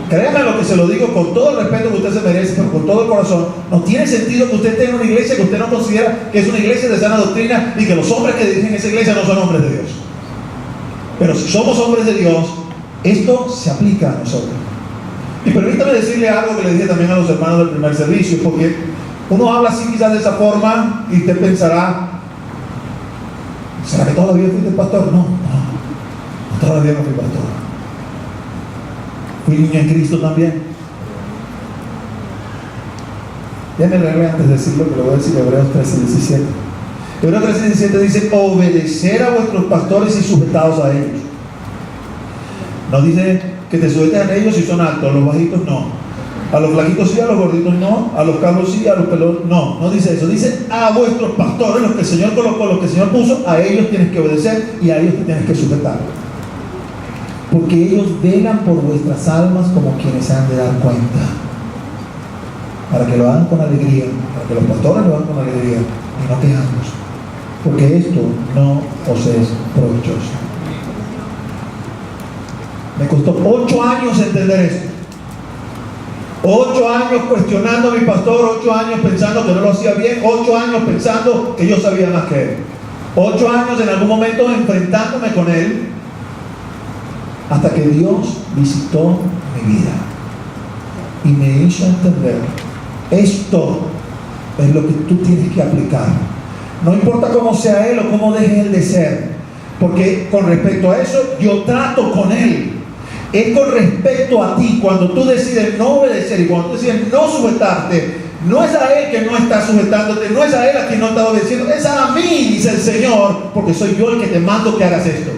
Créame lo que se lo digo con todo el respeto que usted se merece, pero con todo el corazón. No tiene sentido que usted tenga una iglesia que usted no considera que es una iglesia de sana doctrina y que los hombres que dirigen esa iglesia no son hombres de Dios. Pero si somos hombres de Dios, esto se aplica a nosotros. Y permítame decirle algo que le dije también a los hermanos del primer servicio, porque uno habla así quizás de esa forma y usted pensará: ¿será que todavía fuiste pastor? No, todavía no fui pastor. Fui niño en Cristo también. Déjenme leerle antes de decirlo, que lo voy a decir, Hebreos 13:17. Hebreos 13:17 dice: obedecer a vuestros pastores y sujetados a ellos. No dice que te sujetes a ellos si son altos, a los bajitos no. A los flaquitos sí, a los gorditos no. A los calvos sí, a los pelones no. No dice eso. Dice a vuestros pastores, los que el Señor colocó, los que el Señor puso, a ellos tienes que obedecer y a ellos te tienes que sujetar. Porque ellos velan por vuestras almas como quienes se han de dar cuenta, para que lo hagan con alegría, para que los pastores lo hagan con alegría y no quejándose, porque esto no os es provechoso. Me costó 8 años entender esto. 8 años cuestionando a mi pastor, 8 años pensando que no lo hacía bien, 8 años pensando que yo sabía más que él, 8 años en algún momento enfrentándome con él, hasta que Dios visitó mi vida y me hizo entender: esto es lo que tú tienes que aplicar. No importa cómo sea él o cómo deje él de ser, porque con respecto a eso yo trato con él. Es con respecto a ti. Cuando tú decides no obedecer y cuando tú decides no sujetarte, no es a él que no está sujetándote, no es a él a quien no está obedeciendo, es a mí, dice el Señor, porque soy yo el que te mando que hagas esto.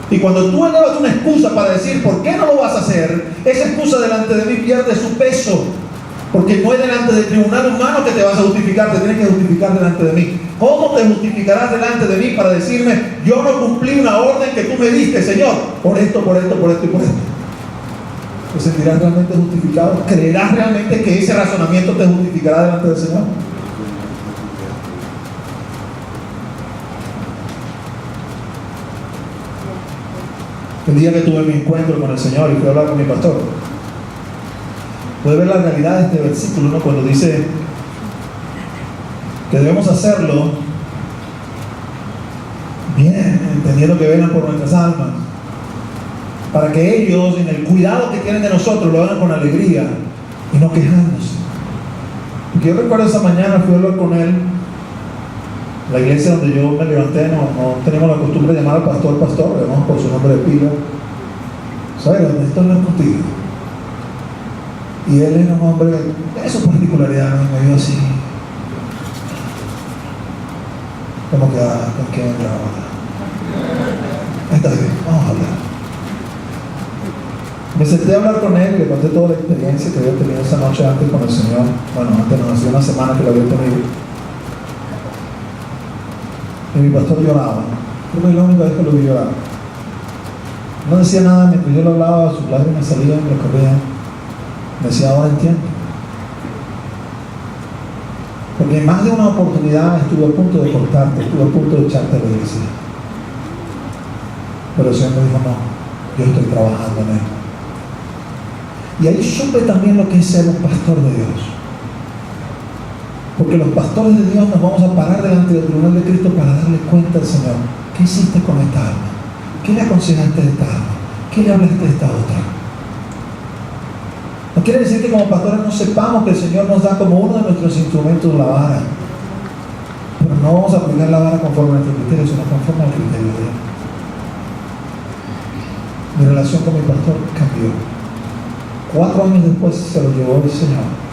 Y cuando tú elevas una excusa para decir por qué no lo vas a hacer, esa excusa delante de mí pierde su peso, porque no es delante del tribunal humano que te vas a justificar, te tienes que justificar delante de mí. ¿Cómo te justificarás delante de mí para decirme: yo no cumplí una orden que tú me diste, Señor, por esto, por esto, por esto y por esto? ¿Te sentirás realmente justificado? ¿Creerás realmente que ese razonamiento te justificará delante del Señor? El día que tuve mi encuentro con el Señor y fui a hablar con mi pastor, pude ver la realidad de este versículo, ¿no? Cuando dice que debemos hacerlo bien, entendiendo que velan por nuestras almas, para que ellos, en el cuidado que tienen de nosotros, lo hagan con alegría y no quejándose. Porque yo recuerdo esa mañana, fui a hablar con él. La iglesia donde yo me levanté, no tenemos la costumbre de llamar al pastor, le llamamos por su nombre de pila. ¿Sabes? Esto no es contigo. Y él era un hombre de su particularidad, ¿no? Me vio así, como que, ¿con quién ahora? Está bien, vamos a hablar. Me senté a hablar con él y le conté toda la experiencia que había tenido esa noche antes con el Señor. Bueno, antes no, hacía una semana que lo había tenido. Y mi pastor lloraba. Creo que es la única vez que lo vi llorar. No decía nada mientras yo le hablaba, sus lágrimas salían, le corrían. Me decía, ahora entiendo. Porque en más de una oportunidad estuve a punto de cortarte, estuve a punto de echarte a la iglesia. Pero el Señor me dijo, no, yo estoy trabajando en él. Y ahí supe también lo que es ser un pastor de Dios. Porque los pastores de Dios nos vamos a parar delante del tribunal de Cristo para darle cuenta al Señor. ¿Qué hiciste con esta alma? ¿Qué le aconsejaste de esta alma? ¿Qué le hablaste de esta otra? No quiere decir que como pastores no sepamos que el Señor nos da como uno de nuestros instrumentos la vara. Pero no vamos a aplicar la vara conforme a nuestro criterio, sino conforme al criterio de Dios. Mi relación con mi pastor cambió. 4 años después se lo llevó el Señor.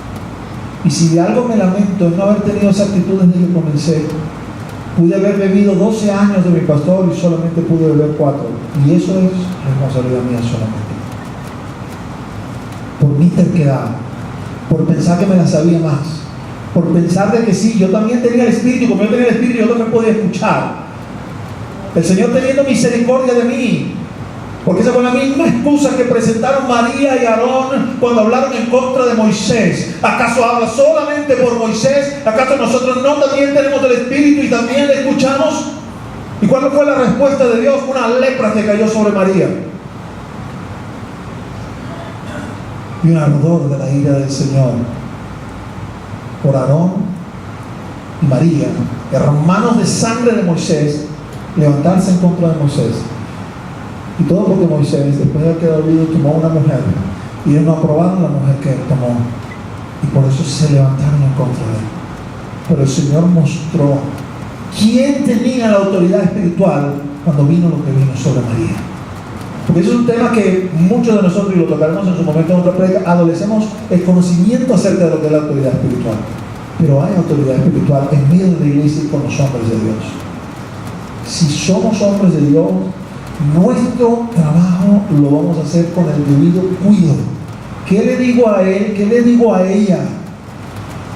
Y si de algo me lamento es no haber tenido esa actitud desde que comencé. Pude haber bebido 12 años de mi pastor y solamente pude beber 4. Y eso es responsabilidad mía solamente. Por mi terquedad, por pensar que me la sabía más, por pensar de que sí, yo también tenía el Espíritu, como yo tenía el Espíritu, yo también podía escuchar. El Señor teniendo misericordia de mí. Porque esa fue la misma excusa que presentaron María y Aarón cuando hablaron en contra de Moisés. ¿Acaso habla solamente por Moisés? ¿Acaso nosotros no también tenemos el Espíritu y también le escuchamos? ¿Y cuál fue la respuesta de Dios? Una lepra que cayó sobre María. Y un ardor de la ira del Señor por Aarón y María, hermanos de sangre de Moisés, levantarse en contra de Moisés. Y todo porque Moisés, después de haber dormido, tomó una mujer y ellos no aprobaron la mujer que él tomó, y por eso se levantaron en contra de él. Pero el Señor mostró quién tenía la autoridad espiritual cuando vino lo que vino sobre María. Porque eso es un tema que muchos de nosotros, y lo tocaremos en su momento en otra predica, adolecemos el conocimiento acerca de lo que es la autoridad espiritual. Pero hay autoridad espiritual en medio de la iglesia y con los hombres de Dios. Si somos hombres de Dios, nuestro trabajo lo vamos a hacer con el debido cuidado. ¿Qué le digo a él? ¿Qué le digo a ella?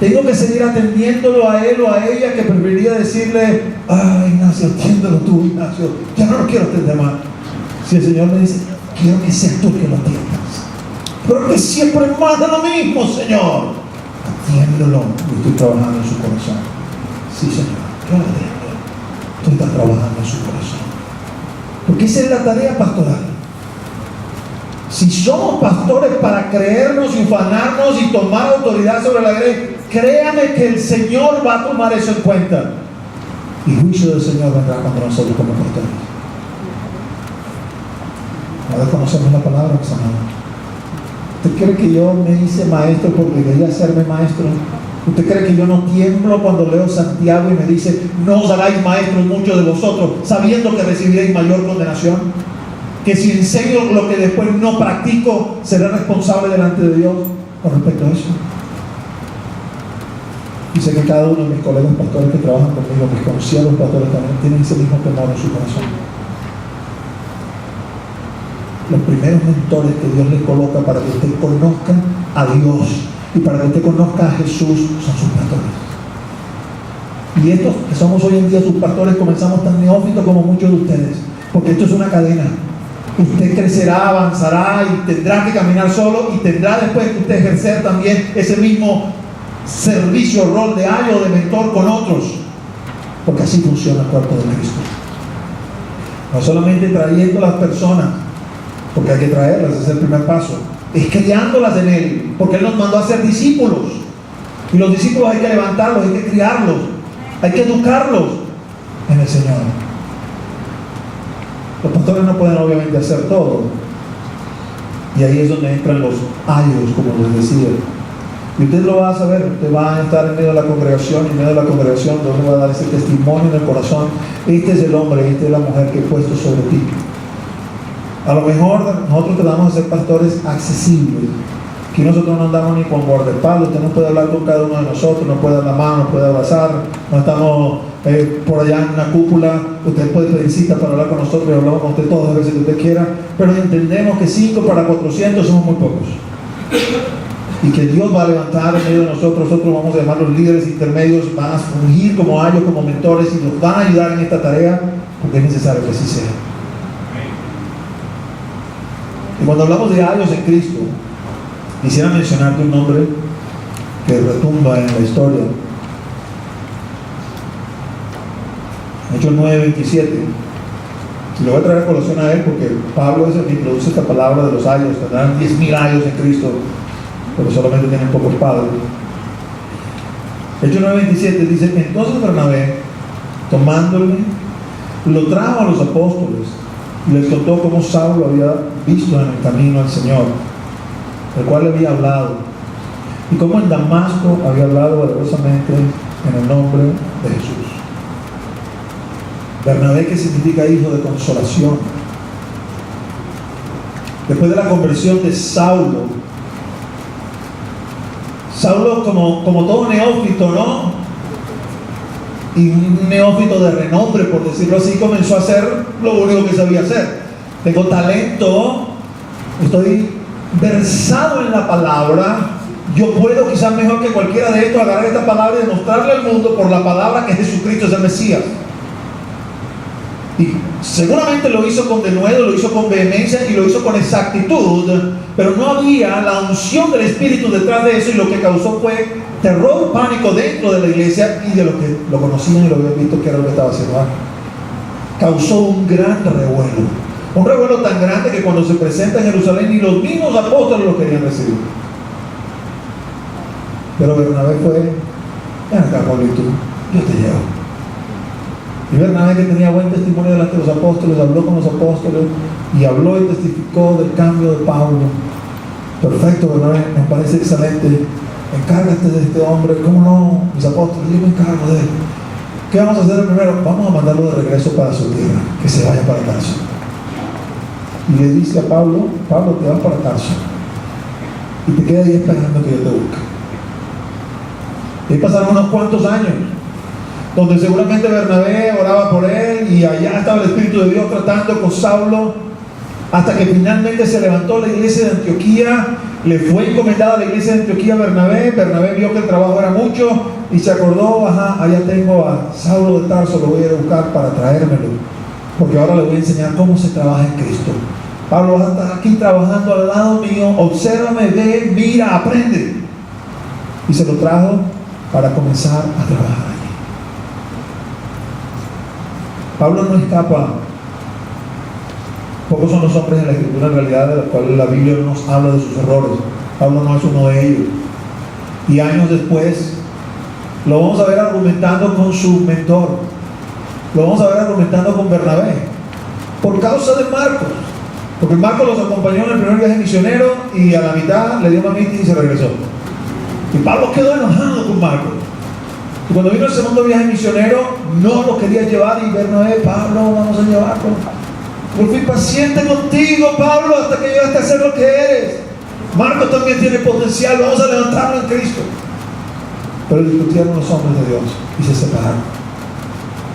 ¿Tengo que seguir atendiéndolo a él o a ella, que preferiría decirle, ay, Ignacio, atiéndelo tú, Ignacio, ya no lo quiero atender más? Si el Señor me dice, quiero que seas tú el que lo atiendas, pero que siempre más de lo mismo, Señor, atiéndelo. Yo estoy trabajando en su corazón. Sí, Señor, yo lo atiendo. Tú estás trabajando en su corazón. Porque esa es la tarea pastoral. Si somos pastores para creernos y ufanarnos y tomar autoridad sobre la iglesia, créame que el Señor va a tomar eso en cuenta. Y el juicio del Señor vendrá cuando nosotros como pastores. Ahora conocemos la palabra, mis amados. ¿Usted cree que yo me hice maestro porque quería hacerme maestro? ¿Usted cree que yo no tiemblo cuando leo Santiago y me dice, no os hagáis maestros muchos de vosotros, sabiendo que recibiréis mayor condenación? Que si enseño lo que después no practico, seré responsable delante de Dios con respecto a eso. Y sé que cada uno de mis colegas pastores que trabajan conmigo, mis conocidos pastores también, tienen ese mismo temor en su corazón. Los primeros mentores que Dios les coloca para que usted conozca a Dios y para que usted conozca a Jesús son sus pastores. Y estos que somos hoy en día sus pastores comenzamos tan neófitos como muchos de ustedes, porque esto es una cadena. Usted crecerá, avanzará y tendrá que caminar solo, y tendrá después que usted ejercer también ese mismo servicio, rol de ayo, de mentor con otros, porque así funciona el cuerpo de Cristo. No solamente trayendo a las personas porque hay que traerlas, ese es el primer paso. Es criándolas en Él, porque Él nos mandó a ser discípulos. Y los discípulos hay que levantarlos, hay que criarlos, hay que educarlos en el Señor. Los pastores no pueden obviamente hacer todo. Y ahí es donde entran los ayos, como les decía. Y usted lo va a saber, usted va a estar en medio de la congregación, y en medio de la congregación donde va a dar ese testimonio en el corazón. Este es el hombre, esta es la mujer que he puesto sobre ti. A lo mejor nosotros tratamos de ser pastores accesibles. Aquí nosotros no andamos ni con guardaespaldas, usted no puede hablar con cada uno de nosotros, no puede dar la mano, no puede abrazar, no estamos por allá en una cúpula, usted puede pedir cita para hablar con nosotros y hablamos con usted todas las veces que usted quiera, pero entendemos que 5 para 400 somos muy pocos. Y que Dios va a levantar en medio de nosotros vamos a llamar los líderes intermedios, van a fungir como ayos, como mentores, y nos van a ayudar en esta tarea, porque es necesario que así sea. Y cuando hablamos de ayos en Cristo, quisiera mencionarte un nombre que retumba en la historia. Hechos 9:27. Y lo voy a traer a colación a él porque Pablo es el que introduce esta palabra de los ayos. Tendrán 10,000 ayos en Cristo, pero solamente tienen pocos padres. Hechos 9:27 dice: entonces Bernabé, tomándole, lo trajo a los apóstoles y les contó cómo Saulo había visto en el camino al Señor, el cual le había hablado, y cómo en Damasco había hablado valerosamente en el nombre de Jesús. Bernabé, que significa hijo de consolación. Después de la conversión de Saulo como todo neófito, ¿no? Y un neófito de renombre, por decirlo así, comenzó a hacer lo único que sabía hacer. Tengo talento, estoy versado en la palabra, yo puedo quizás mejor que cualquiera de estos agarrar esta palabra y demostrarle al mundo por la palabra que Jesucristo es el Mesías. Y seguramente lo hizo con denuedo, lo hizo con vehemencia y lo hizo con exactitud, pero no había la unción del Espíritu detrás de eso, y lo que causó fue terror, pánico dentro de la iglesia y de los que lo conocían y lo habían visto que era lo que estaba haciendo. Causó un gran revuelo, un revuelo tan grande que cuando se presenta en Jerusalén ni los mismos apóstoles lo querían recibir. Pero Bernabé fue: ven acá, Pablito, yo te llevo. Y Bernabé, que tenía buen testimonio delante de los apóstoles, habló con los apóstoles y habló y testificó del cambio de Pablo. Perfecto, Bernabé, me parece excelente. Encárgate de este hombre. ¿Cómo no, mis apóstoles? Yo me encargo de él. ¿Qué vamos a hacer primero? Vamos a mandarlo de regreso para su tierra, que se vaya para Tarso. Y le dice a Pablo: Pablo, te vas para Tarso y te quedas ahí esperando que yo te busque. Y ahí pasaron unos cuantos años, donde seguramente Bernabé oraba por él, y allá estaba el Espíritu de Dios tratando con Saulo, hasta que finalmente se levantó la iglesia de Antioquía. Le fue encomendada a la iglesia de Antioquía a Bernabé. Bernabé vio que el trabajo era mucho y se acordó: allá tengo a Saulo de Tarso, lo voy a ir a buscar para traérmelo, porque ahora le voy a enseñar cómo se trabaja en Cristo. Pablo, vas a estar aquí trabajando al lado mío, obsérvame, ve, mira, aprende. Y se lo trajo para comenzar a trabajar allí. Pablo no escapa. Pocos son los hombres en la Escritura, en realidad, de los cuales la Biblia no nos habla de sus errores. Pablo no es uno de ellos. Y años después lo vamos a ver argumentando con su mentor, lo vamos a ver argumentando con Bernabé, por causa de Marcos, porque Marcos los acompañó en el primer viaje misionero y a la mitad le dio una meeting y se regresó. Y Pablo quedó enojado con Marcos. Y cuando vino el segundo viaje misionero, no lo quería llevar, y Bernabé: Pablo, vamos a llevarlo. Yo fui paciente contigo, Pablo, hasta que llegaste a ser lo que eres. Marcos también tiene potencial, vamos a levantarlo en Cristo. Pero discutieron los hombres de Dios y se separaron.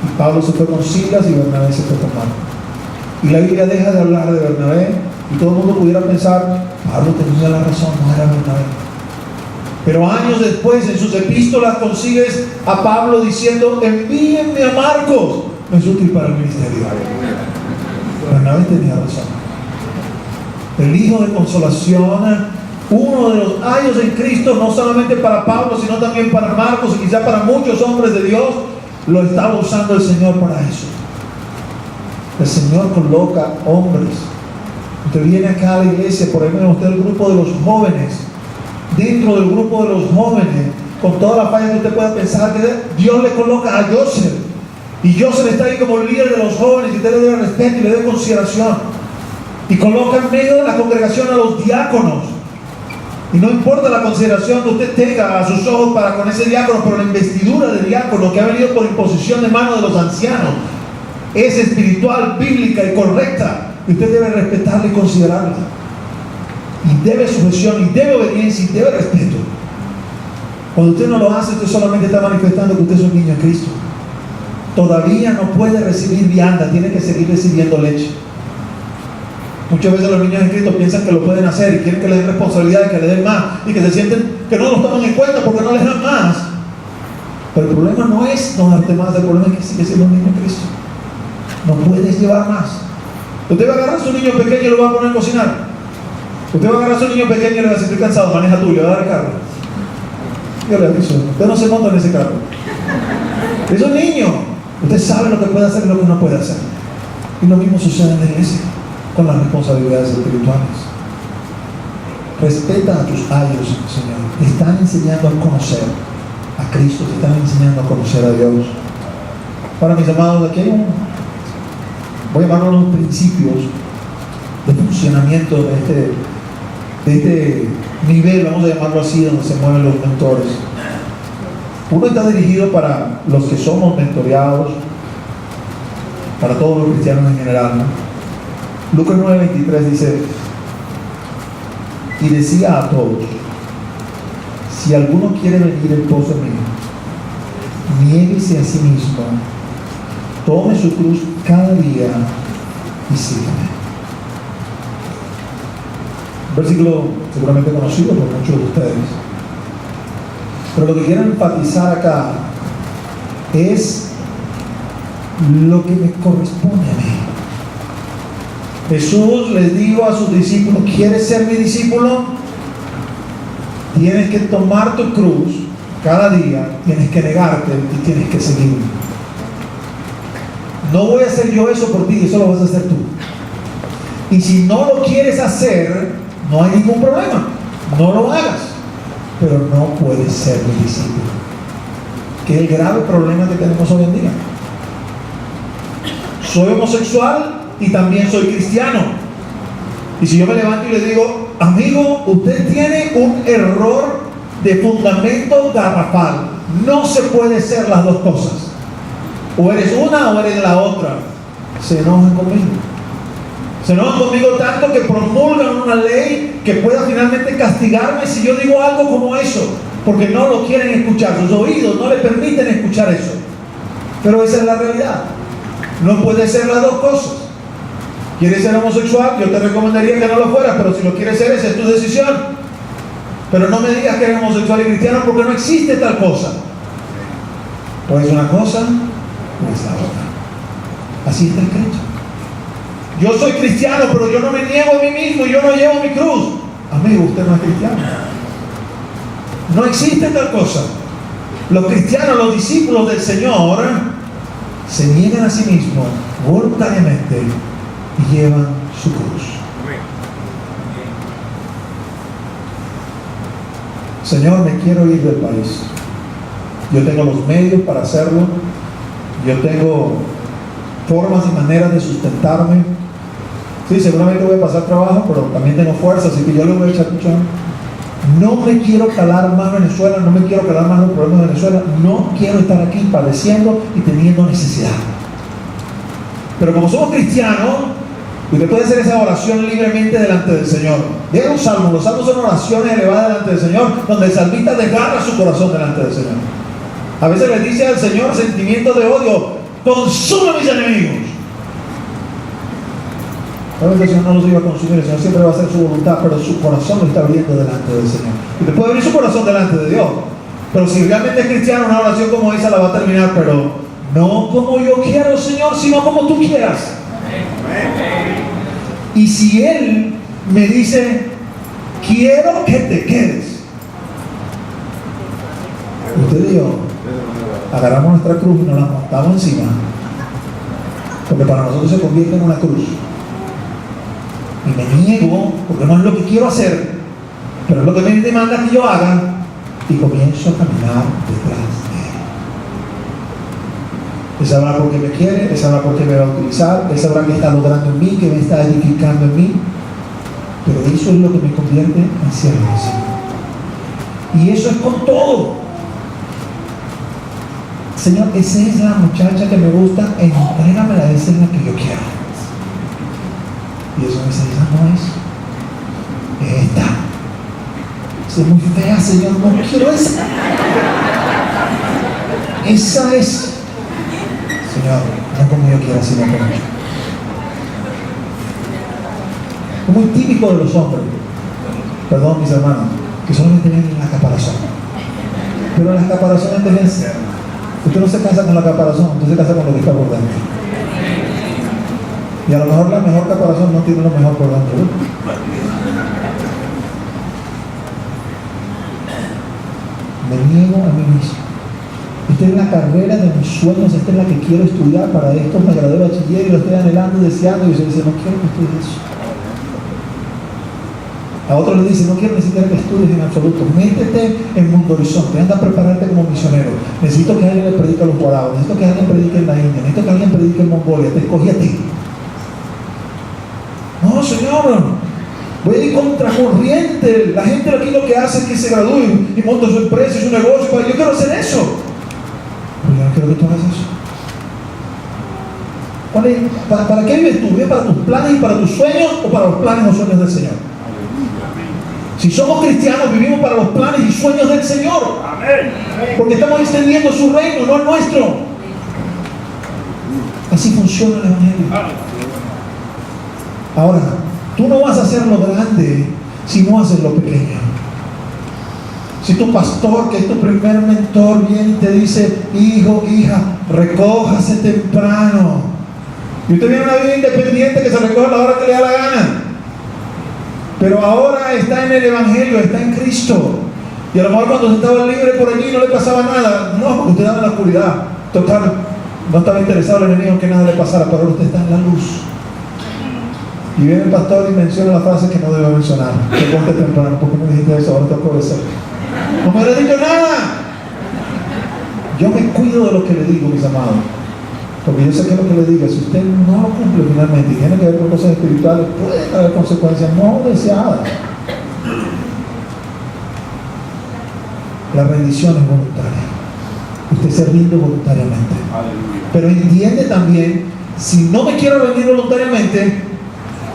Y Pablo se fue con Silas y Bernabé se fue con Marcos. Y la Biblia deja de hablar de Bernabé, y todo el mundo pudiera pensar: Pablo tenía la razón, no era Bernabé. Pero años después, en sus epístolas, consigues a Pablo diciendo: envíenme a Marcos, me es útil para el ministerio. Bernabé tenía razón. El hijo de consolación, uno de los ayos en Cristo, no solamente para Pablo, sino también para Marcos, y quizá para muchos hombres de Dios, lo estaba usando el Señor para eso. El Señor coloca hombres Usted viene acá a la iglesia, por ejemplo, usted el grupo de los jóvenes. Dentro del grupo de los jóvenes, con toda la falla que usted pueda pensar, que Dios le coloca a Joseph. Y Joseph está ahí como líder de los jóvenes, y usted le dé respeto y le dé consideración. Y coloca en medio de la congregación a los diáconos. Y no importa la consideración que usted tenga a sus ojos para con ese diácono, pero la investidura de diácono que ha venido por imposición de mano de los ancianos es espiritual, bíblica y correcta. Y usted debe respetarla y considerarla. Y debe sujeción, y debe obediencia, y debe respeto. Cuando usted no lo hace, usted solamente está manifestando que usted es un niño en Cristo. Todavía no puede recibir vianda, tiene que seguir recibiendo leche. Muchas veces los niños en Cristo piensan que lo pueden hacer y quieren que le den responsabilidad, que le den más, y que se sienten que no los toman en cuenta porque no les dan más. Pero el problema no es no darte más, el problema es que sigue siendo un niño en Cristo. No puedes llevar más. Usted va a agarrar a su niño pequeño y lo va a poner a cocinar. Usted va a agarrar a su niño pequeño y le va a decir: estoy cansado, maneja tú, le va a dar el carro. Yo le aviso, usted no se monta en ese carro. Es un niño. Usted sabe lo que puede hacer y lo que no puede hacer. Y lo mismo sucede en la iglesia con las responsabilidades espirituales. Respeta a tus ayos, Señor. Te están enseñando a conocer a Cristo, te están enseñando a conocer a Dios. Para mis amados, aquí hay voy a llamarlo los principios de funcionamiento de este nivel, vamos a llamarlo así, donde se mueven los mentores. Uno está dirigido para los que somos mentoreados, para todos los cristianos en general, ¿no? Lucas 9:23 dice: y decía a todos, si alguno quiere venir en pos de mí, niéguese a sí mismo, tome su cruz cada día y sígame. Versículo seguramente conocido por muchos de ustedes, pero lo que quiero enfatizar acá es lo que me corresponde a mí. Jesús les dijo a sus discípulos: ¿quieres ser mi discípulo? Tienes que tomar tu cruz cada día, tienes que negarte y tienes que seguirme. No voy a hacer yo eso por ti, eso lo vas a hacer tú. Y si no lo quieres hacer, no hay ningún problema, no lo hagas, pero no puedes ser mi discípulo, que es el grave problema que tenemos hoy en día. Soy homosexual y también soy cristiano, y si yo me levanto y le digo: amigo, usted tiene un error de fundamento garrafal, no se puede ser las dos cosas, o eres una o eres la otra, se enojan conmigo. Se enojan conmigo tanto que promulgan una ley que pueda finalmente castigarme si yo digo algo como eso, porque no lo quieren escuchar, sus oídos no le permiten escuchar eso. Pero esa es la realidad. No puede ser las dos cosas. ¿Quieres ser homosexual? Yo te recomendaría que no lo fueras, pero si lo quieres ser, esa es tu decisión. Pero no me digas que eres homosexual y cristiano, porque no existe tal cosa. O es una cosa o es la otra. Así está escrito. Yo soy cristiano, pero yo no me niego a mí mismo, yo no llevo mi cruz. Amigo, usted no es cristiano. No existe tal cosa. Los cristianos, los discípulos del Señor, se niegan a sí mismos voluntariamente y llevan su cruz. Señor, me quiero ir del país. Yo tengo los medios para hacerlo. Yo tengo formas y maneras de sustentarme. Sí, seguramente voy a pasar trabajo, pero también tengo fuerza, así que yo le voy a echar pichón. No me quiero calar más Venezuela, no me quiero calar más los problemas de Venezuela, no quiero estar aquí padeciendo y teniendo necesidad. Pero como somos cristianos, usted puede hacer esa oración libremente delante del Señor. Vean los salmos son oraciones elevadas delante del Señor, donde el salmista desgarra su corazón delante del Señor. A veces le dice al Señor sentimientos de odio: consume a mis enemigos. A veces el Señor no los iba a consumir, el Señor siempre va a hacer su voluntad, pero su corazón lo está abriendo delante del Señor. Y te puede abrir su corazón delante de Dios, pero si realmente es cristiano, una oración como esa la va a terminar: pero no como yo quiero, Señor, sino como tú quieras. Y si Él me dice: quiero que te quedes, usted y yo agarramos nuestra cruz y nos la montamos encima, porque para nosotros se convierte en una cruz. y me niego, porque no es lo que quiero hacer, pero es lo que me demanda que yo haga, y comienzo a caminar detrás de Él. Él sabrá por qué me quiere, Él sabrá por qué me va a utilizar, Él sabrá qué está logrando en mí, qué me está edificando en mí, pero eso es lo que me convierte en siervo del Señor. Y eso es con todo. Señor, esa es la muchacha que me gusta, entrégamela, esa es la que yo quiero. Y eso me dice, esa no es esta. Es muy fea, Señor, no quiero esa. Esa es. Señor, no como yo quiero, sino como yo. Es muy típico de los hombres, perdón mis hermanos, que solamente ven la caparazón. Pero las caparazones deben ser. Usted no se casa con la caparazón, usted se casa con lo que está por dentro. Y a lo mejor la mejor caparazón no tiene lo mejor por dentro, ¿no? Me niego a mí mismo. Esta es la carrera de mis sueños, esta es la que quiero estudiar, para esto me gradué de bachiller y lo estoy anhelando y deseando, y usted dice, no quiero que estudies eso. A otro le dice, no quiero ni siquiera que estudies en absoluto, métete en Mundo Horizonte, anda a prepararte como misionero. Necesito que alguien le predique a los guaraos, necesito que alguien predique en la India, necesito que alguien predique en Mongolia, te escogí a ti. No, Señor, voy a ir contracorriente. La gente aquí lo que hace es que se gradúe y monta su empresa y su negocio, pero yo quiero hacer eso. Pero yo no quiero que tú hagas eso. ¿Para qué vives tú? ¿Vives para tus planes y para tus sueños o para los planes o sueños del Señor? Si somos cristianos, vivimos para los planes y sueños del Señor. Porque estamos extendiendo su reino, no el nuestro. Así funciona el Evangelio. Ahora, tú no vas a hacer lo grande si no haces lo pequeño. Si tu pastor, que es tu primer mentor, viene y te dice, hijo, hija, recójase temprano. Y usted viene a una vida independiente que se recoge a la hora que le da la gana. Pero ahora está en el Evangelio, está en Cristo. Y a lo mejor cuando estaba libre por allí no le pasaba nada. No, porque usted estaba en la oscuridad. Total, no estaba interesado el enemigo en que nada le pasara, pero ahora usted está en la luz. Y viene el pastor y menciona la frase que no debe mencionar. Te conté temprano, ¿por qué me dijiste eso? Ahora tengo que obedecer. No me le dicho nada. Yo me cuido de lo que le digo, mis amados. Porque yo sé que lo que le diga, si usted no lo cumple finalmente y tiene que ver con cosas espirituales, puede traer consecuencias no deseadas. La rendición es voluntaria. Usted se rinde voluntariamente. Pero entiende también, si no me quiero rendir voluntariamente,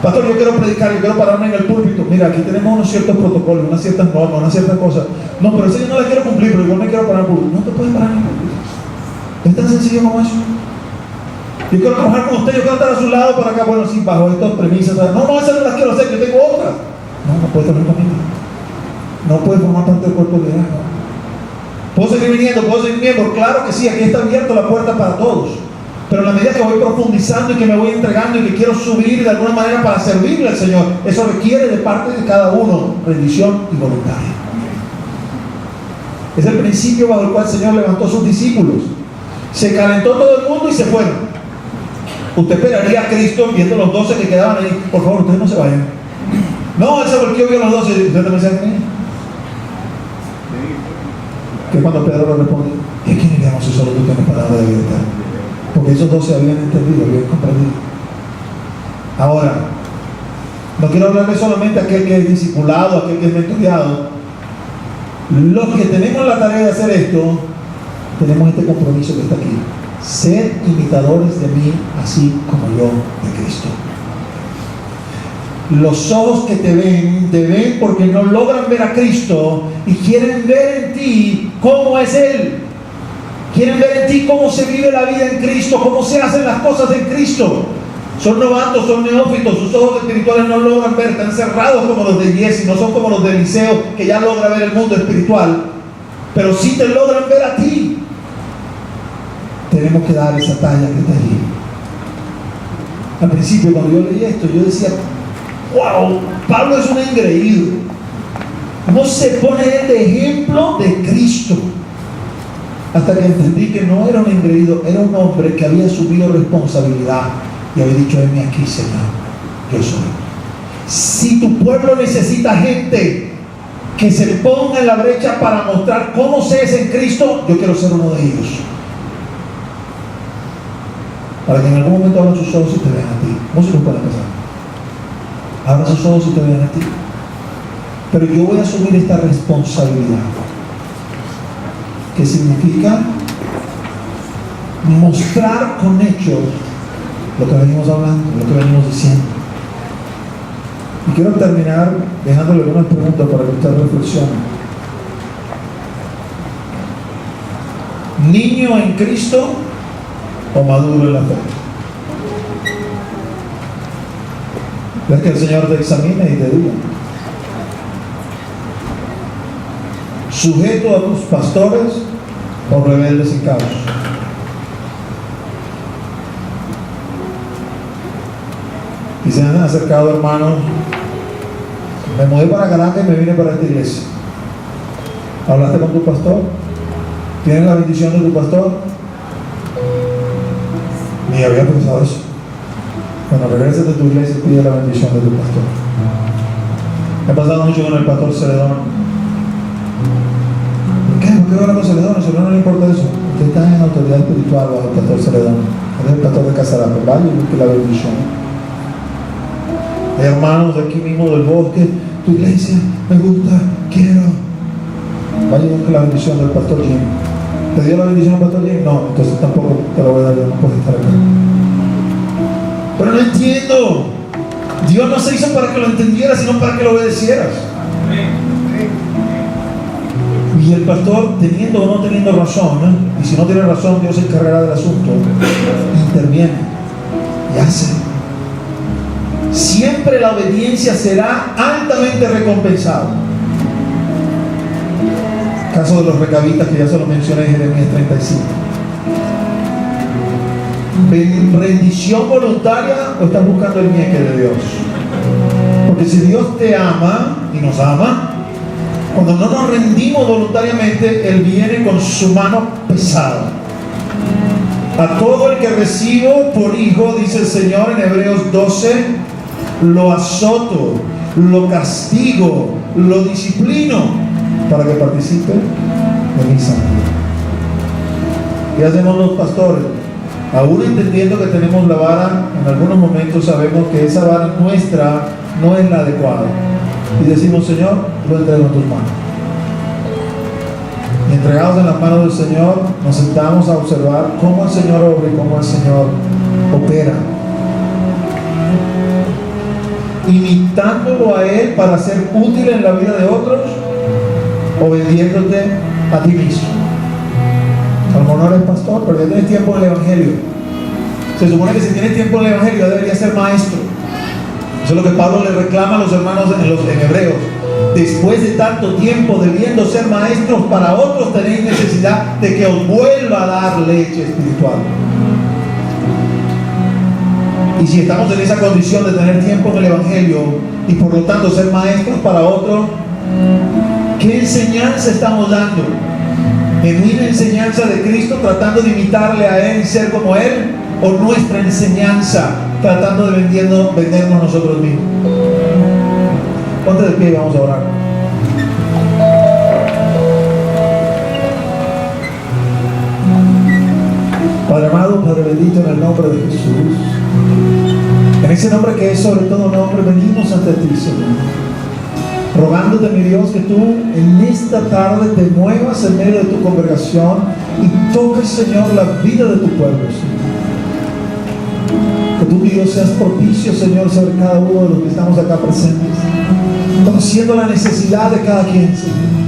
pastor, yo quiero predicar, yo quiero pararme en el púlpito. Mira, aquí tenemos unos ciertos protocolos, unas ciertas normas, unas ciertas cosas. No, pero eso yo no la quiero cumplir, pero igual me quiero parar en el púlpito. No te puedes parar en el púlpito. Es tan sencillo como eso. Yo quiero trabajar con usted, yo quiero estar a su lado para acá. Bueno, sí, bajo estas premisas. No, esas no las quiero hacer, yo tengo otras. No puedes trabajar conmigo. No puedes formar parte del cuerpo de liderazgo. ¿Puedo seguir viniendo? ¿Puedo seguir miembro? Claro que sí, aquí está abierta la puerta para todos. Pero a la medida que voy profundizando y que me voy entregando y que quiero subir de alguna manera para servirle al Señor, eso requiere de parte de cada uno rendición y voluntaria. Es el principio bajo el cual el Señor levantó a sus discípulos. Se calentó todo el mundo y se fueron. Usted esperaría a Cristo viendo los 12 que quedaban ahí. Por favor, ustedes no se vayan. No, él se volvió, vio los 12 y usted también se va. Que cuando Pedro le responde, ¿y a quién iríamos si solo tú tienes palabra de vida eterna? Porque esos 12 habían entendido, habían comprendido. Ahora, no quiero hablarle solamente a aquel que es discipulado, a aquel que es mentoreado. Los que tenemos la tarea de hacer esto, tenemos este compromiso que está aquí. Ser imitadores de mí, así como yo de Cristo. Los ojos que te ven porque no logran ver a Cristo y quieren ver en ti cómo es Él. Quieren ver en ti cómo se vive la vida en Cristo, cómo se hacen las cosas en Cristo. Son novatos, son neófitos, sus ojos espirituales no logran ver, están cerrados como los de Jesse, no son como los de Eliseo, que ya logra ver el mundo espiritual, pero sí te logran ver a ti. Tenemos que dar esa talla que está allí. Al principio, cuando yo leí esto, yo decía, wow, Pablo es un engreído. ¿Cómo se pone él de ejemplo de Cristo? Hasta que entendí que no era un engreído, era un hombre que había asumido responsabilidad y había dicho, heme aquí, Señor, yo soy. Si tu pueblo necesita gente que se ponga en la brecha para mostrar cómo se es en Cristo, yo quiero ser uno de ellos. Para que en algún momento abran sus ojos y te vean a ti. Músicos pueden empezar. Abran sus ojos y te vean a ti. Pero yo voy a asumir esta responsabilidad, que significa mostrar con hechos lo que venimos hablando, lo que venimos diciendo. Y quiero terminar dejándole algunas preguntas para que usted reflexione. ¿Niño en Cristo o maduro en la fe? Ves que el Señor te examine y te diga: ¿sujeto a tus pastores o rebelde sin causa? Y se han acercado hermanos. Me mudé para Caracas y me vine para esta iglesia. ¿Hablaste con tu pastor? ¿Tienes la bendición de tu pastor? Ni había pensado eso. Cuando regreses de tu iglesia, pide la bendición de tu pastor. He pasado mucho con el pastor Celedón. ¿Por qué? ¿Por qué hablar con Celedón? A Celedón no le importa eso. Usted está en autoridad espiritual bajo el pastor Celedón. Él es el pastor de Casarape. Vaya y busque la bendición. Hay hermanos de aquí mismo del bosque. Tu iglesia me gusta, quiero. Vaya y busque la bendición del pastor Jim. ¿Te dio la bendición del pastor Jim? No, entonces tampoco te la voy a dar. No puedes estar acá. Pero no entiendo. Dios no se hizo para que lo entendieras, sino para que lo obedecieras. Y el pastor, teniendo o no teniendo razón, y si no tiene razón, Dios se encargará del asunto, interviene y hace. Siempre la obediencia será altamente recompensada. Caso de los recabitas, que ya se lo mencioné en Jeremías 35. ¿Rendición voluntaria o estás buscando el ñeque de Dios? Porque si Dios te ama y nos ama, cuando no nos rendimos voluntariamente, Él viene con su mano pesada. A todo el que recibo por hijo, dice el Señor en Hebreos 12, lo azoto, lo castigo, lo disciplino para que participe de mi santidad. ¿Qué hacemos los pastores? Aún entendiendo que tenemos la vara, en algunos momentos sabemos que esa vara nuestra no es la adecuada. Y decimos: Señor, lo entrego en tus manos. Y entregados en las manos del Señor, nos sentamos a observar cómo el Señor obra y cómo el Señor opera. Imitándolo a Él para ser útil en la vida de otros, o vendiéndote a ti mismo. A lo mejor no eres pastor, pero ya tienes tiempo en el Evangelio. Se supone que si tienes tiempo en el Evangelio ya deberías ser maestro. Eso es lo que Pablo le reclama a los hermanos en Hebreos. Después de tanto tiempo debiendo ser maestros para otros, tenéis necesidad de que os vuelva a dar leche espiritual. Y si estamos en esa condición de tener tiempo en el Evangelio y por lo tanto ser maestros para otros, ¿qué enseñanza estamos dando? ¿Genuina enseñanza de Cristo tratando de imitarle a Él y ser como Él? ¿O nuestra enseñanza tratando de vendernos nosotros mismos? Ponte de pie y vamos a orar. Padre amado, Padre bendito, en el nombre de Jesús, en ese nombre que es sobre todo nombre, venimos ante ti, Señor, rogándote, mi Dios, que tú en esta tarde te muevas en medio de tu congregación y toques, Señor, la vida de tu pueblo, Señor. Que tú, mi Dios, seas propicio, Señor, sobre cada uno de los que estamos acá presentes, conociendo la necesidad de cada quien, Señor.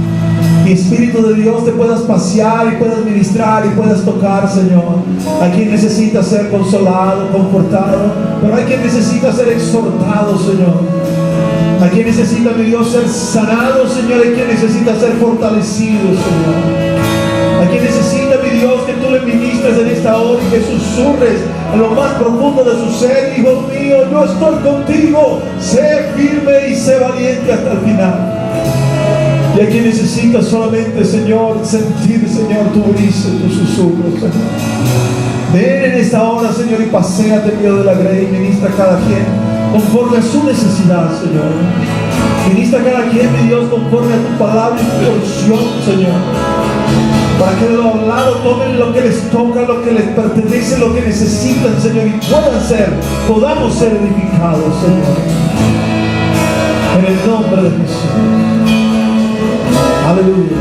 Y Espíritu de Dios, te puedas pasear y puedas ministrar y puedas tocar, Señor. Hay quien necesita ser consolado, confortado, pero hay quien necesita ser exhortado, Señor. Hay quien necesita, mi Dios, ser sanado, Señor. Hay quien necesita ser fortalecido, Señor. Hay quien necesita, mi Dios, que tú le ministres en esta hora y que susurres en lo más profundo de su ser: hijo mío, yo estoy contigo, sé firme y sé valiente hasta el final. Y hay quien necesita solamente, Señor, sentir, Señor, tu brisa, tu susurro, Señor. Ven en esta hora, Señor, y paséate en medio de la grey y ministra a cada quien. conforme a su necesidad, Señor. Ministra a cada quien, mi Dios, conforme a tu palabra y tu porción, Señor. Para que de lo hablado tomen lo que les toca, lo que les pertenece, lo que necesitan, Señor, y podamos ser edificados, Señor. En el nombre de Jesús. Aleluya.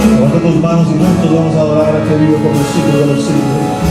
Levanta tus manos y juntos vamos a adorar a que vive por los siglos de los siglos.